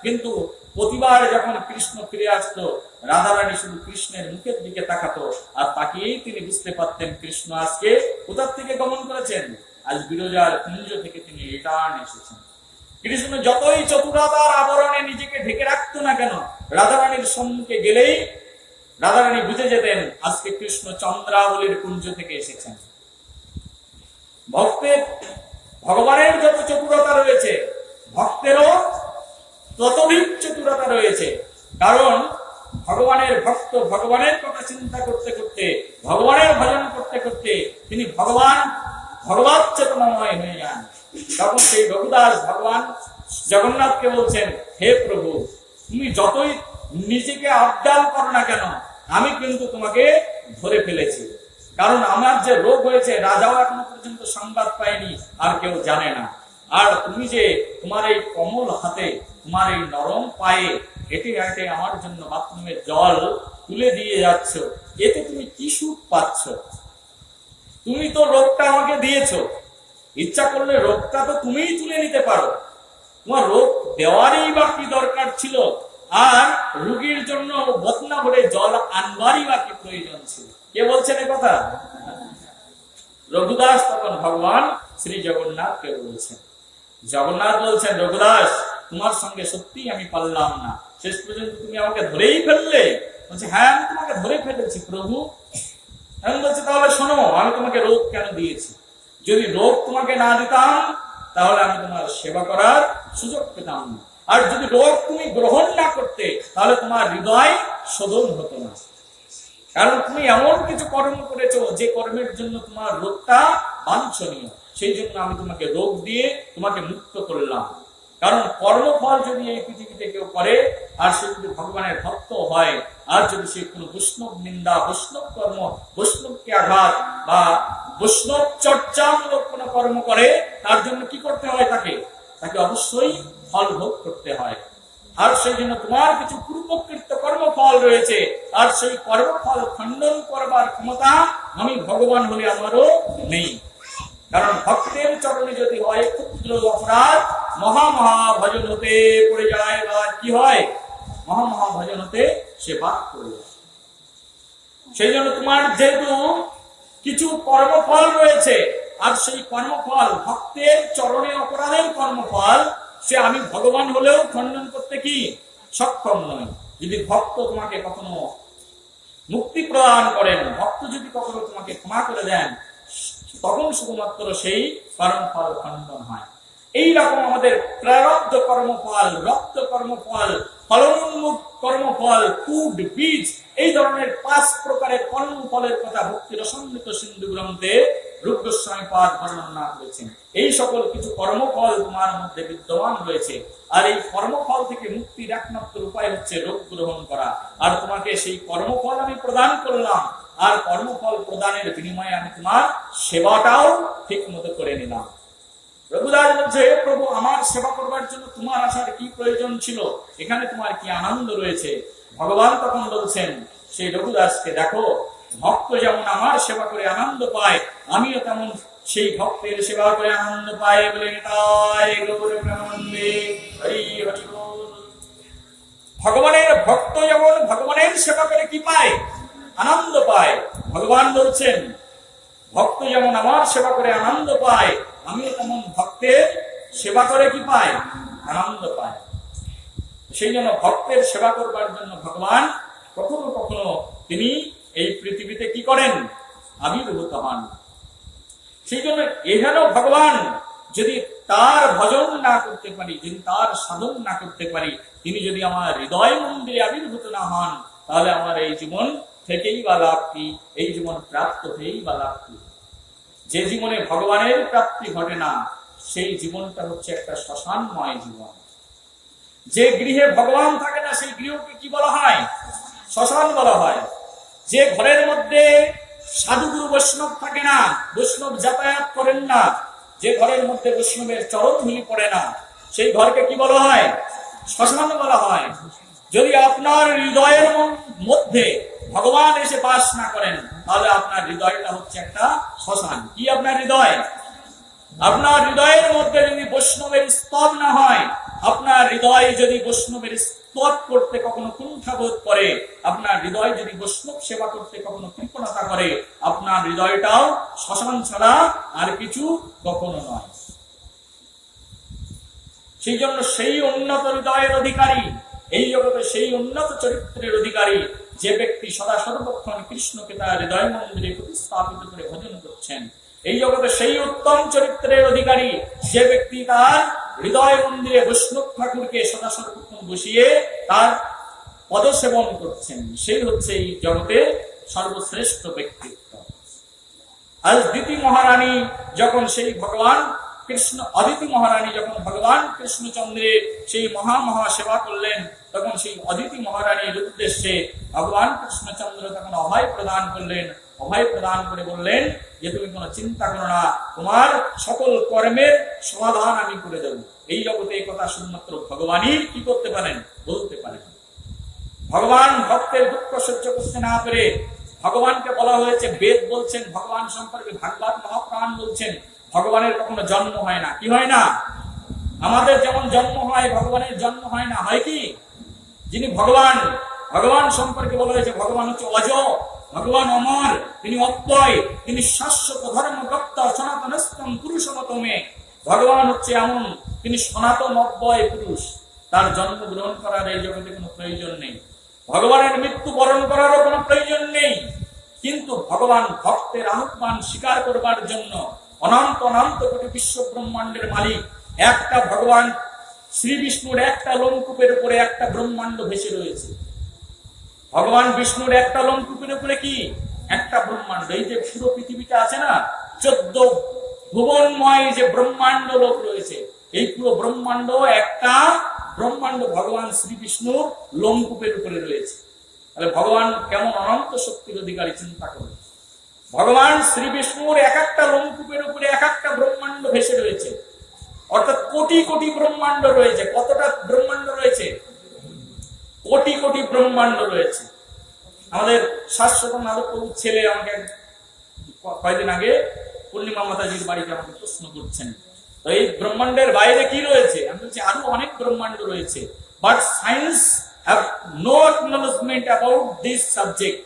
কিন্তু প্রতিবার যখন কৃষ্ণ ফিরে আসতো, রাধারানী শুধু কৃষ্ণের মুখের দিকে তাকাতো, আর তাকিয়েই তিনি বুঝতে পারতেন কৃষ্ণ আজকে কোথা থেকে গমন করেছেন, আজ বিরজার কুঞ্জ থেকে তিনি রিটার্ন এসেছেন। কৃষ্ণ যতই চতুরতার আবরণে নিজেকে ঢেকে রাখতো না কেন, রাধারানীর সম্মুখে গেলেই রাধারানী বুঝে যেতেন আজকে কৃষ্ণ চন্দ্রাবলীর কুঞ্জ থেকে এসেছেন। ভক্তের ভগবানের যত চতুরতা রয়েছে, ভক্তেরও ততোধিক চতুরতা রয়েছে। কারণ ভগবানের ভক্ত ভগবানের কথা চিন্তা করতে করতে, ভগবানের ভজন করতে করতে তিনি ভগবত চেতনাময় হয়ে যান। তখন সেই রঘুদাস ভগবান জগন্নাথকে বলছেন, হে প্রভু, তুমি যতই নিজেকে আবদাল করো না কেন, আমি কিন্তু তোমাকে ধরে ফেলেছি। কারণ আমার যে রোগ হয়েছে রাজাও এখনো পর্যন্ত সংবাদ পায়নি, আর কেউ জানে না। আর তুমি যে তোমার এই কমল হাতে, তোমার এই নরম পায়ে হেঁটে হেঁটে আমার জন্য বাথরুমের জল তুলে দিয়ে যাচ্ছ, এতে তুমি কি সুখ পাচ্ছ? তুমি তো রোগটা আমাকে দিয়েছো, ইচ্ছা করলে রোগটা তো তুমিই তুলে নিতে পারো। তোমার রোগ দেওয়ারই বা কি দরকার ছিল? আর রোগীর জন্য বদনা ভরে জল আনবারই বা কি প্রয়োজন ছিল? কে বলছেন এ কথা? রঘুদাস তখন ভগবান শ্রী জগন্নাথকে বলছেন। জগন্নাথ বলছেন, রঘুদাস, তোমার সঙ্গে সত্যি আমি পারলাম না, শেষ পর্যন্ত তুমি আমাকে ধরেই ফেললে। বলছে, হ্যাঁ, আমি তোমাকে ধরে ফেলেছি প্রভু। এখন বলছে, তাহলে শোনো, আমি তোমাকে রোগ কেন দিয়েছি? যদি রোগ তোমাকে না দিতাম তাহলে আমি তোমার সেবা করার সুযোগ পেতাম না। আর যদি রোগ তুমি গ্রহণ না করতে তাহলে তোমার হৃদয় শোধন হতো না। কারণ তুমি এমন কিছু কর্ম করেছো যে কর্মের জন্য তোমার রোগটা বাঞ্ছনীয়, সেই জন্য আমি তোমাকে রোগ দিয়ে তোমাকে মুক্ত করলাম। কারণ কর্মফল যদি এই পৃথিবীতে কেউ করে, আর সে যদি ভগবানের ভক্ত হয়, আর যদি সে কোনো বৈষ্ণব নিন্দা, বৈষ্ণব কর্ম, বৈষ্ণবকে আঘাত বা বৈষ্ণব চর্চামূলক কোনো কর্ম করে, তার জন্য কি করতে হয়? তাকে অবশ্যই ফল ভোগ করতে হয়। আর সেই জন্য তোমার কিছু পূর্বকৃত কর্মফল রয়েছে, আর সেই কর্মফল খণ্ডন করবার ক্ষমতা আমি ভগবান হলে আমারও নেই। কারণ ভক্তের চরণে যদি হয় ক্ষুদ্র অপরাধ, মহা ভজন হতে পড়ে যায়, বা কি হয়? মহা ভজন হতে সে বাদ করে যায়। সেই জন্য তোমার যেহেতু কিছু কর্মফল রয়েছে, আর সেই কর্মফল ভক্তের চরণে অপরাধের কর্মফল, সে আমি ভগবান হলেও খণ্ডন করতে কি সক্ষম নয়। যদি ভক্ত তোমাকে কখনো মুক্তি প্রদান করেন, ভক্ত যদি কখনো তোমাকে ক্ষমা করে দেন, তখন শুধুমাত্র সেই কর্মফল খণ্ডন হয়। এইরকম আমাদের প্রারব্ধ কর্মফল, রক্ত কর্মফল, ফলোন্মুখ কর্মফল, কুড, বীজ, এই ধরনের 5 প্রকারের কর্মফলের কথা ভক্তি রসামৃত সিন্ধু গ্রন্থে রূপ গোস্বামী পাদ বর্ণনা করেছেন। এই সকল কিছু কর্মফল তোমার মধ্যে বিদ্যমান রয়েছে, আর এই কর্মফল থেকে মুক্তির একমাত্র উপায় হচ্ছে রোগ গ্রহণ করা। আর তোমাকে সেই কর্মফল আমি প্রদান করলাম, আর কর্মফল প্রদানের বিনিময়ে আমি তোমার সেবাটাও ঠিক মতো করে নিলাম। রঘুদাস বলছে, প্রভু আমার সেবা করবার জন্য তোমার আসার কি প্রয়োজন ছিল? এখানে তোমার কি আনন্দ রয়েছে? ভগবান তখন বলছেন সেই রঘুদাসকে, দেখো, ভক্ত যেমন আমার সেবা করে আনন্দ পায়, আমিও তেমন সেই ভক্তের সেবা করে আনন্দ পাই। বলে ভগবানের ভক্ত যেমন ভগবানের সেবা করে কি পায়? আনন্দ পায়। ভগবান বলছেন, ভক্ত যেমন আমার সেবা করে আনন্দ পায়, আমিও তেমন ভক্তের সেবা করে কি পাই? আনন্দ পায়। সেই জন্য ভক্তের সেবা করবার জন্য ভগবান কখনো কখনো তিনি এই পৃথিবীতে কি করেন? আবির্ভূত হন। সেই জন্য এখানে ভগবান যদি তার ভজন না করতে পারি, যদি তার সাধন না করতে পারি, তিনি যদি আমার হৃদয় মন্দিরে আবির্ভূত না হন, তাহলে আমার এই জীবন থেকেই বা লাভ কি? এই জীবন প্রাপ্ত হয়েই বা লাভ কি? যে জীবনে ভগবানের প্রাপ্তি ঘটে না, সেই জীবনটা হচ্ছে একটা শ্মশানময় জীবন। যে গৃহে ভগবান থাকে না, সেই গৃহকে কি বলা হয়? শ্মশান বলা হয়। যে ঘরের মধ্যে সাধুগুরু বৈষ্ণব থাকে না, বৈষ্ণব যাতায়াত করেন না, যে ঘরের মধ্যে বৈষ্ণবের চরণ ধুলি পড়ে না, সেই ঘরকে কি বলা হয়? শ্মশান বলা হয়। যদি আপনার হৃদয়ের মধ্যে ভগবান এসে বাস না করেন, তাহলে আপনার হৃদয়টা হচ্ছে একটা শ্মশান। কি আপনার হৃদয়? আপনার হৃদয়ের মধ্যে যদি বৈষ্ণবের স্তব না হয়, আপনার হৃদয় যদি বৈষ্ণবের স্তব করতে কখনো কুণ্ঠাবোধ করে, আপনার হৃদয় যদি বৈষ্ণব সেবা করতে কখনো কৃপণতা করে, আপনার হৃদয়টাও শ্মশান ছাড়া আর কিছু কখনো নয়। সেই জন্য সেই উন্নত হৃদয়ের অধিকারী, এই জগতে সেই উন্নত চরিত্রের অধিকারী যে ব্যক্তি সদা সর্বক্ষণ কৃষ্ণকে তার হৃদয় মন্দিরে প্রতিস্থাপিত করে ভজন করছেন, এই জগতে সেই উত্তম চরিত্রের অধিকারী যে ব্যক্তি তার হৃদয় মন্দিরে বৈষ্ণব ঠাকুরকে সদা সর্বক্ষণ বসিয়ে তার পদসেবন করছেন, সেই হচ্ছে এই জগতে সর্বশ্রেষ্ঠ ব্যক্তিত্ব। আজ দিতি মহারানী যখন সেই ভগবান কৃষ্ণ, অদিতি মহারানী যখন ভগবান কৃষ্ণচন্দ্রের সেই মহা সেবা করলেন, তখন সেই অদিতি মহারানীর উদ্দেশ্যে ভগবান কৃষ্ণচন্দ্র তখন অভয় প্রদান করলেন। অভয় প্রদান করে বললেন যে তুমি কোনো চিন্তা করো না, তোমার সকল কর্মের সমাধান আমি করে দেব। এই জগতে এই কথা শুধুমাত্র ভগবানই কি করতে পারেন? বলতে পারেন। ভগবান ভক্তের দুঃখ সহ্য করতে না পেরে, ভগবানকে বলা হয়েছে, বেদ বলছেন ভগবান সম্পর্কে, ভাগবত মহাপুরাণ বলছেন ভগবানের কখনো জন্ম হয় না। কি হয় না? আমাদের যেমন জন্ম হয়, ভগবানের জন্ম হয় না। হয় কি? যিনি ভগবান, ভগবান সম্পর্কে বলা হয়েছে ভগবান হচ্ছে অজ, ভগবান অমর, তিনি অব্যয়, তিনি শাশ্বত ধর্মভক্ত সনাতনস্তম পুরুষোত্তমে। ভগবান হচ্ছে এমন, তিনি সনাতন অব্যয় পুরুষ। তার জন্ম গ্রহণ করার এই জগতে কোনো প্রয়োজন নেই, ভগবানের মৃত্যু বরণ করারও কোনো প্রয়োজন নেই। কিন্তু ভগবান ভক্তের আহ্বান স্বীকার করবার জন্য অনন্ত অনন্ত কোটি বিশ্ব ব্রহ্মাণ্ডের মালিক একটা ভগবান শ্রী বিষ্ণুর একটা লোমকূপের উপরে একটা ব্রহ্মাণ্ড ভেসে রয়েছে। ভগবান বিষ্ণুর একটা লোমকূপের উপরে কি একটা ব্রহ্মাণ্ড। এই যে পুরো পৃথিবীটা আছে না, 14 ভুবনময় যে ব্রহ্মাণ্ড লোক রয়েছে, এই পুরো ব্রহ্মাণ্ড একটা ব্রহ্মাণ্ড ভগবান শ্রী বিষ্ণুর লোমকূপের উপরে রয়েছে। তাহলে ভগবান কেমন অনন্ত শক্তির অধিকারী চিন্তা করুন। ভগবান শ্রী বিষ্ণুর এক একটা লোমকূপের উপরে এক একটা ব্রহ্মাণ্ড ভেসে রয়েছে, অর্থাৎ কোটি কোটি ব্রহ্মাণ্ড রয়েছে। কতটা ব্রহ্মাণ্ড রয়েছে? কোটি কোটি ব্রহ্মাণ্ড রয়েছে। আমাদের শাশ্বত মাধবপ্রভুর ছেলে আমাকে কয়েকদিন আগে পূর্ণিমা মাতাজির বাড়িতে আমাকে প্রশ্ন করছেন, তো এই ব্রহ্মাণ্ডের বাইরে কি রয়েছে? আমি বলছি আরো অনেক ব্রহ্মাণ্ড রয়েছে, but science have no acknowledgement about this subject.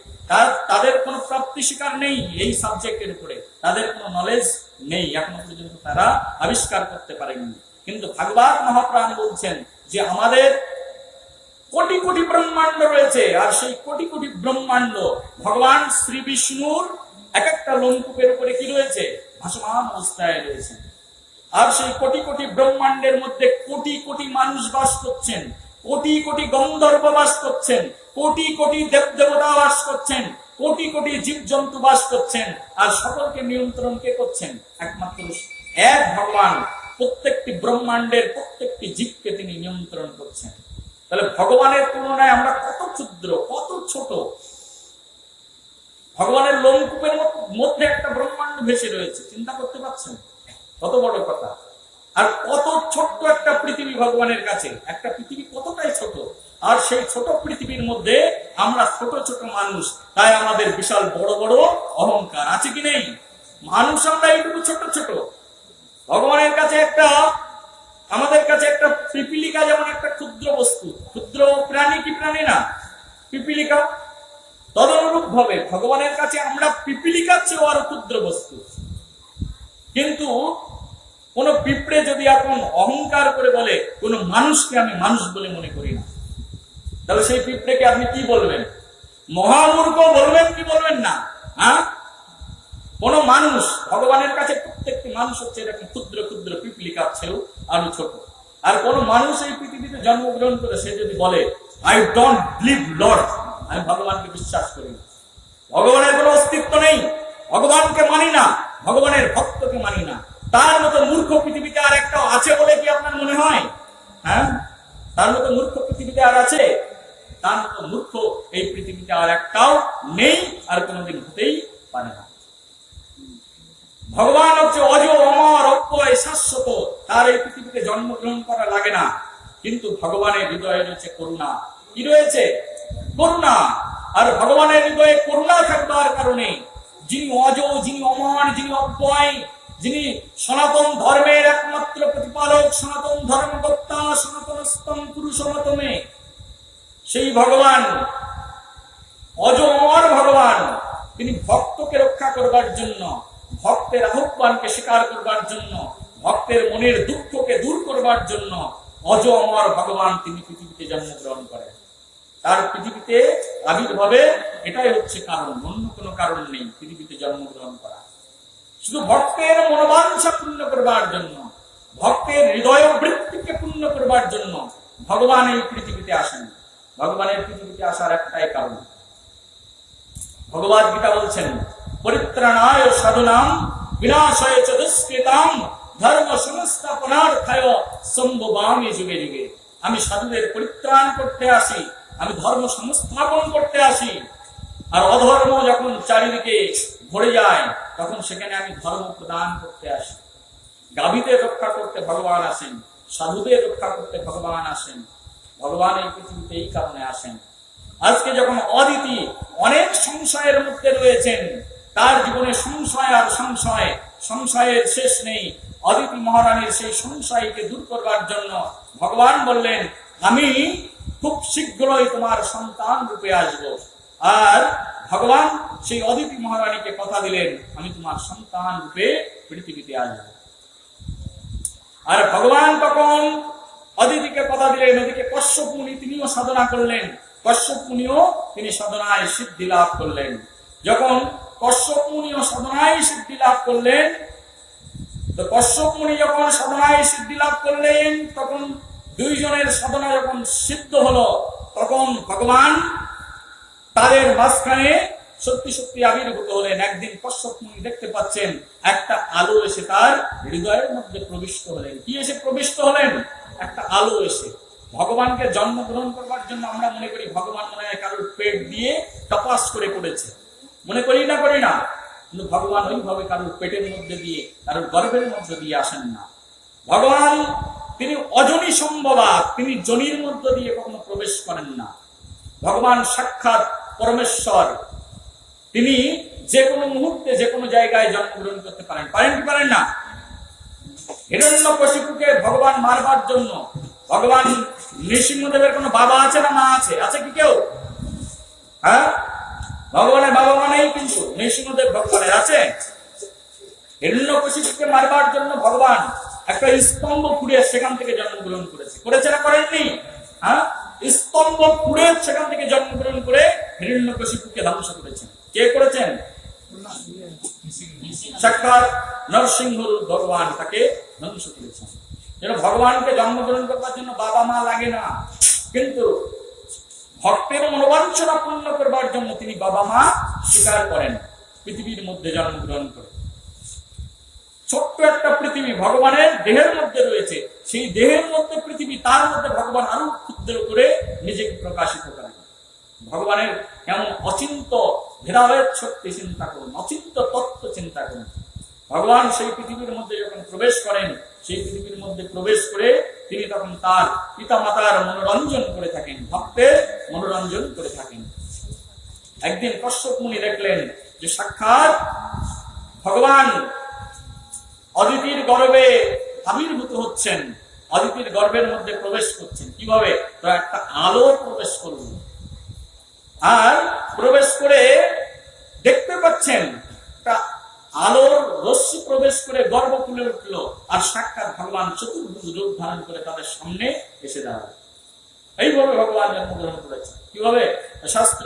তাদের কোনো প্রাপ্তি স্বীকার নেই এই সাবজেক্টের উপরে, তাদের কোনো নলেজ নেই, এখনো পর্যন্ত তারা আবিষ্কার করতে পারেনি। কিন্তু ভাগবত মহাপুরাণ বলছেন যে আমাদের কোটি কোটি ব্রহ্মাণ্ড রয়েছে, আর সেই কোটি কোটি ব্রহ্মাণ্ড ভগবান শ্রী বিষ্ণুর এক একটা লোমকূপের উপরে কি রয়েছে? ভাসমান অবস্থায় রয়েছে। আর সেই কোটি কোটি ব্রহ্মাণ্ডের মধ্যে কোটি কোটি মানুষ বাস করছেন, কোটি কোটি গন্ধর্ব বাস করছেন, কোটি কোটি দেব দেবতা বাস করছেন, কোটি কোটি জীবজন্তু বাস করছেন। আর সকলকে নিয়ন্ত্রণ কে করছেন? একমাত্র এক ভগবান। প্রত্যেকটি ব্রহ্মাণ্ডের প্রত্যেকটি জীবকে তিনি নিয়ন্ত্রণ করছেন। তাহলে ভগবানের তুলনায় আমরা কত ক্ষুদ্র, কত ছোট। ভগবানের লোমকূপের মধ্যে একটা ব্রহ্মাণ্ড ভেসে রয়েছে, চিন্তা করতে পারছেন? কত বড় কথা। আর কত ছোট্ট একটা পৃথিবী ভগবানের কাছে, একটা পৃথিবী কতটাই ছোট। আর সেই ছোট পৃথিবীর মধ্যে আমরা ছোট ছোট মানুষ, তাই আমাদের বিশাল বড় বড় অহংকার আছে কি নেই? মানুষ আমরা এইটুকু ছোট ছোট, ভগবানের কাছে একটা, আমাদের কাছে একটা পিপিলিকা যেমন একটা ক্ষুদ্র বস্তু। ক্ষুদ্র প্রাণী কি প্রাণী না? পিপিলিকা। তদনুরূপ ভাবে ভগবানের কাছে আমরা পিপিলিকার চেয়েও আরো ক্ষুদ্র বস্তু। কিন্তু কোন পিঁপড়ে যদি এখন অহংকার করে বলে কোন মানুষকে আমি মানুষ বলে মনে করি না, তাহলে সেই পিঁপড়েকে আপনি কি বলবেন? মহামূর্খ বলবেন কি বলবেন না? হ্যাঁ, কোন মানুষ, ভগবানের কাছে প্রত্যেকটি মানুষ হচ্ছে এরকম ক্ষুদ্র ক্ষুদ্র পিপিলিকার চেয়েও আরো ছোট। আর কোন মানুষ এই পৃথিবীতে জন্মগ্রহণ করে সে যদি বলে আই ডোন্ট বিলিভ লর্ড, আমি ভগবানকে বিশ্বাস করি না, ভগবানের কোনো অস্তিত্ব নেই, ভগবানকে মানি না, ভগবানের ভক্তকে মানি না, তার মতো মূর্খ পৃথিবীতে আর একটা আছে বলে কি আপনার মনে হয়? হ্যাঁ, তার মতো মূর্খ পৃথিবীতে আর আছে? তার মতো মূর্খ এই পৃথিবীতে আর একটাও নেই, আর কোনোদিন হতেই পারে না। ভগবান হচ্ছে অজ, অমর, অব্যয়, শাশ্বত। তার এই পৃথিবীতে জন্মগ্রহণ করা লাগে না, কিন্তু ভগবানের হৃদয়ে রয়েছে করুণা। কি রয়েছে? করুণা। আর ভগবানের হৃদয়ে করুণা থাকবার কারণে যিনি অজ, যিনি অমর, যিনি অব্যয়, যিনি সনাতন ধর্মের একমাত্র প্রতিপালক, সনাতন ধর্মকর্তা, সনাতন স্তম পুরুষোত্তমে, সেই ভগবান, অজ অমর ভগবান, তিনি ভক্তকে রক্ষা করবার জন্য, ভক্তের আহ্বানকে স্বীকার করবার জন্য, ভক্তের মনের দুঃখকে দূর করবার জন্য অজ অমর ভগবান তিনি পৃথিবীতে জন্মগ্রহণ করেন। তার পৃথিবীতে আবির্ভাবে এটাই হচ্ছে কারণ, অন্য কোনো কারণ নেই পৃথিবীতে জন্মগ্রহণ করা। শুধু ভক্তের মনোবাঞ্ছা পূর্ণ করবার জন্য, ভক্তের হৃদয় বৃত্তিকে পূর্ণ করবার জন্য ভগবান এই পৃথিবীতে আসেন। ভগবানের পৃথিবীতে আসার একটাই কারণ, ভগবদ গীতা বলছেন পরিত্রাণায় সাধনাম বিনাশায় চ দুষ্কৃতাম ধর্ম সংস্থাপনার্থায় সম্ভবামি যুগে যুগে। আমি সাধুদের পরিত্রাণ করতে আসি, আমি ধর্ম সংস্থাপন করতে আসি। আর অধর্ম যখন চারিদিকে ভরে যায় তখন সেখানে আমি ধর্ম প্রদান করতে আসি। গাভীদের রক্ষা করতে ভগবান আসেন, সাধুদের রক্ষা করতে ভগবান আসেন। ভগবান এই পৃথিবীতে এই কারণে আসেন। আজকে যখন অদিতি অনেক সংশয়ের মধ্যে রয়েছেন, তার জীবনে সংশয় আর সংশয়, সংশয়ের শেষ নেই। অদিতি মহারানীর সেই সংশয়কে দূর করবার জন্য ভগবান বললেন আমি খুব শীঘ্রই তোমার সন্তান রূপে আসব। আর ভগবান সেই অদিতি মহারানীকে কথা দিলেন আমি তোমার সন্তান রূপে পৃথিবীতে আসব। আর ভগবান তখন অদিতিকে কথা দিলেন, ওদিকে কশ্যপ মুনি তিনিও সাধনা করলেন, কশ্যপ মুনিও তিনি সাধনায় সিদ্ধি লাভ করলেন। যখন কশ্যপ মুনিও সাধনায় সিদ্ধি লাভ করলেন, তো কশ্যপ মুনি যখন সাধনায় সিদ্ধি লাভ করলেন, তখন দুইজনের সাধনা যখন সিদ্ধ হলো, তখন ভগবান তাদের মাঝখানে সত্যি সত্যি আবির্ভূত হলেন। একদিন কশ্যপ মুনি দেখতে পাচ্ছেন একটা আলো এসে তার হৃদয়ের মধ্যে প্রবিষ্ট হলেন। কি এসে প্রবিষ্ট হলেন? একটা আলো এসে। ভগবানকে জন্মগ্রহণ করবার জন্য আমরা মনে করি ভগবান মনে হয় কারোর পেট দিয়ে তপাস করে পড়েছে, মনে করি না, করি না? কিন্তু ভগবান ওইভাবে কারোর পেটের মধ্যে দিয়ে, কারোর গর্ভের মধ্যে দিয়ে আসেন না। ভগবান তিনি অজনী সম্ভবা, তিনি জনির মধ্য দিয়ে কখনো প্রবেশ করেন না। ভগবান সাক্ষাৎ পরমেশ্বর, তিনি যে কোনো মুহূর্তে যে কোনো জায়গায় জন্মগ্রহণ করতে পারেন। পারেন কি পারেন না? হিরণ্যকশিপুকে ভগবান মারবার জন্য ভগবান নৃসিংহদেবের কোনো বাবা আছে না মা আছে? আছে কি কেউ? হ্যাঁ, ভগবানের বাবা মা নেই, কিন্তু নৃসিংহদেব ভগবানের আছে। হিরণ্যকশিপুকে মারবার জন্য ভগবান একটা স্তম্ভ খুঁড়ে সেখান থেকে জন্মগ্রহণ করেছে না করেননি? হ্যাঁ, স্তম্ভ খুঁড়ে সেখান থেকে জন্মগ্রহণ করে হিরণ্যকশিপুকে ধ্বংস করেছেন। কে করেছেন? সাক্ষাৎ নরসিংহ ভগবান তাকে ধ্বংস করেছেন। যেন ভগবানকে জন্মগ্রহণ করবার জন্য বাবা মা লাগে না, কিন্তু ভক্তের মনোবাঞ্ছনা পূর্ণ করবার জন্য তিনি বাবা মা স্বীকার করেন, পৃথিবীর মধ্যে জন্মগ্রহণ করে। ছোট্ট একটা পৃথিবী, ভগবানের দেহের মধ্যে রয়েছে, সেই দেহের মধ্যে পৃথিবী, তার মধ্যে ভগবান আরো ক্ষুদ্র করে নিজেকে প্রকাশিত করেন। ভগবানের এমন অচিন্ত ভেদাভেদ শক্তি চিন্তা করুন, অচিন্ত তত্ত্ব চিন্তা করুন। ভগবান সেই পৃথিবীর মধ্যে যখন প্রবেশ করেন, সেই পৃথিবীর মধ্যে প্রবেশ করে তিনি তখন তার পিতা মাতার মনোরঞ্জন করে থাকেন, ভক্তের মনোরঞ্জন করে থাকেন। একদিন কশ্যপ মুনি দেখলেন যে সাক্ষাৎ ভগবান অদিতির গর্ভে আবির্ভূত হচ্ছেন, অদিতির গর্ভের মধ্যে প্রবেশ করছেন। কিভাবে? তো একটা আলো প্রবেশ করল, আর প্রবেশ করে দেখতে পাচ্ছেন একটা আলোর রশ্মি প্রবেশ করে গর্ভ খুলে উঠল, আর সাক্ষাৎ ভগবান চতুর্ভুজ রূপ ধারণ করে তাদের সামনে এসে দাঁড়াল। এইভাবে ভগবান জন্মগ্রহণ করেছেন। কিভাবে? শাস্ত্র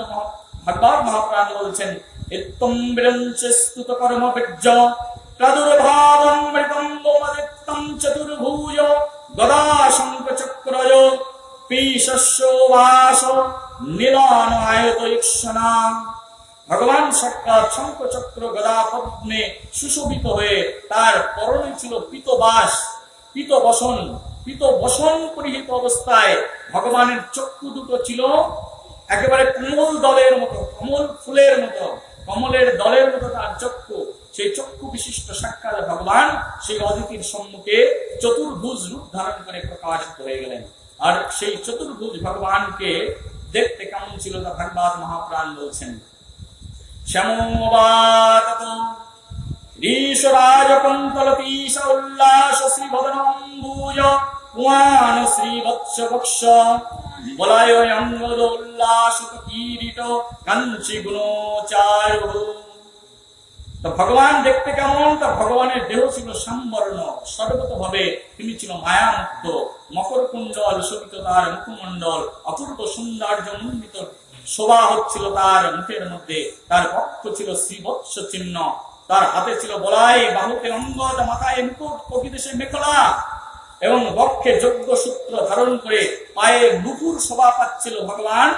ভগবান মহাপ্রাণ বলছেন, ইত্তম বিরঞ্চস্তুত কর্ম বিজ্জ প্রাদুর্ভাবং মৃতং বোমদিত্তং চতুর্ভুজ গদা শঙ্খ চক্রয় পীশস্য বাস নীলানায়ত ইক্ষণা। ভগবান সাক্ষাৎ শঙ্খ চক্র গদা পদ্মে সুশোভিত হয়ে, তার পরনে ছিল পীতবাস, পীতবসন পরিহিত অবস্থায়। ভগবানের চক্ষু দুটো ছিল একেবারে কমল দলের মতো, কমল ফুলের মতো, কমলের দলের মতো তার চক্ষু। সেই চক্ষু বিশিষ্ট সাক্ষাৎ ভগবান সেই অদিতির সম্মুখে চতুর্ভুজ রূপ ধারণ করে প্রকাশিত হয়ে গেলেন। আর সেই চতুর্ভুজ ভগবানকে দেখতে কেমন ছিল তা ভগবান মহাপ্রাণ বলছেন, শ্যামোবাত ঋষরাজ কন্তলতীশ উল্লাস শ্রীভদনম্বুজ পুয়ান শ্রীবৎস বক্ষ বলায় অঙ্গদ উল্লাস কিরীট কাঞ্চি গুণচারু। তো ভগবান দেখতে কেমন? তা ভগবানের দেহ ছিল সম্বর্ণ, সর্বতভাবে তিনি ছিল মায়ামুক্ত, মকর কুণ্ডল শোভিত তার মুখমণ্ডল, অপূর্ব সৌন্দর্য মণ্ডিত শোভা হচ্ছিল তার মুখের মধ্যে। তার বক্ষ ছিল শ্রীবৎস চিহ্ন, তার হাতে ছিল বলাই, বাহুতে অঙ্গদ, মাথায় মুকুট, কপিদেশে মেখলা, এবং বক্ষে যজ্ঞ সূত্র ধারণ করে পায়ে নুপুর শোভা পাচ্ছিল ভগবান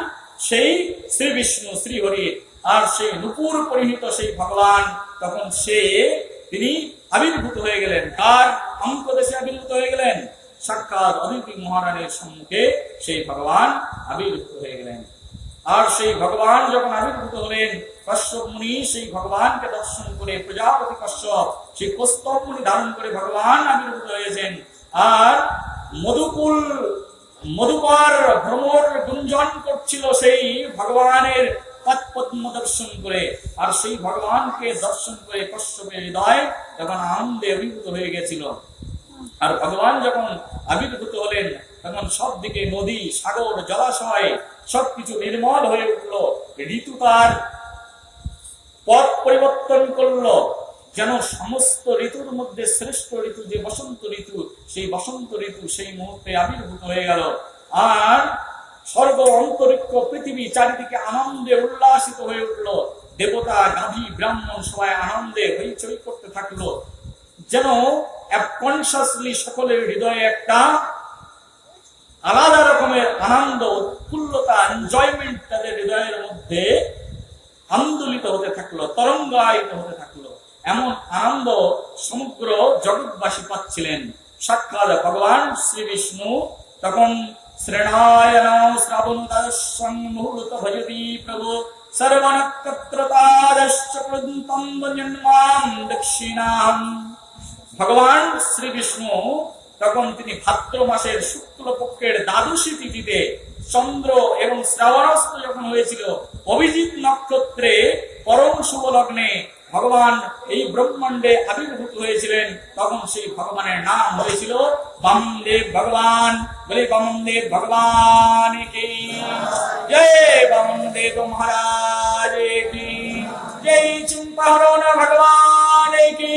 সেই শ্রী বিষ্ণু শ্রীহরি। আর সেই নুপুর পরিহিত সেই ভগবান তখন তিনি আবির্ভূত হয়ে গেলেন। কার অঙ্কদেশে আবির্ভূত হয়ে গেলেন? সাক্ষাৎ অদিতি মহারানীর সম্মুখে সেই ভগবান আবির্ভূত হয়ে গেলেন। আর সেই ভগবান যখন আবির্ভূত হলেন, কশ্যপ মুনি সেই ভগবানকে দর্শন করে, প্রজাপতি কশ্যপ সেই কস্তব মুনি ধারণ করে ভগবান আবির্ভূত হয়েছেন। আর মধুকর ভ্রমর গুঞ্জন করছিল সেই ভগবানের পদ্ম দর্শন করে। আর সেই ভগবানকে দর্শন করে কশ্যপের হৃদয় তখন আনন্দে অভিভূত হয়ে গেছিল। আর ভগবান যখন আবির্ভূত হলেন, তখন সব দিকে নদী, সাগর, জলাশয় সবকিছু নির্মল হয়ে উঠল। ঋতু তার পথ পরিবর্তন করলো, যেন সমস্ত ঋতুর মধ্যে শ্রেষ্ঠ ঋতু যে বসন্ত ঋতু, সেই বসন্ত ঋতু সেই মুহূর্তে আবির্ভূত হয়ে গেল। আর সর্ব অন্তরিক্ষ পৃথিবী চারিদিকে আনন্দে উল্লাসিত হয়ে উঠল। দেবতা, গাভী, ব্রাহ্মণ সবাই আনন্দে হইচই করতে থাকলো, যেন কনসাসলি সকলের হৃদয়ে একটা আলাদা রকমের আনন্দ, উৎফুল্লতা, এনজয়মেন্ট তাদের হৃদয়ের মধ্যে আন্দোলিত হতে থাকলো, তরঙ্গায়িত হতে থাকলো। এমন আনন্দ সমগ্র জগৎবাসী পাচ্ছিলেন। সাক্ষাৎ ভগবান শ্রী বিষ্ণু তখন শ্রেণায়ন শ্রাবণ দাসং মুহূর্ত ভজতি প্রভু সর্বনক্ষত্রতাদশ্চক্রন্তম জন্মাম দক্ষিণাম। ভগবান শ্রী বিষ্ণু তখন তিনি ভাদ্র মাসের শুক্লপক্ষের দ্বাদশী তিথিতে, চন্দ্র এবং শ্রাবণাস্ত যখন হয়েছিল, অভিজিৎ নক্ষত্রে পরম শুভ লগ্নে ভগবান এই ব্রহ্মাণ্ডে আবির্ভূত হয়েছিলেন। তখন সেই ভগবানের নাম হয়েছিল বামদেব ভগবান। বলে বামদেব ভগবান কি জয়, বামদেব মহারাজ কি জয়, চিন্তাহরণ ভগবান কি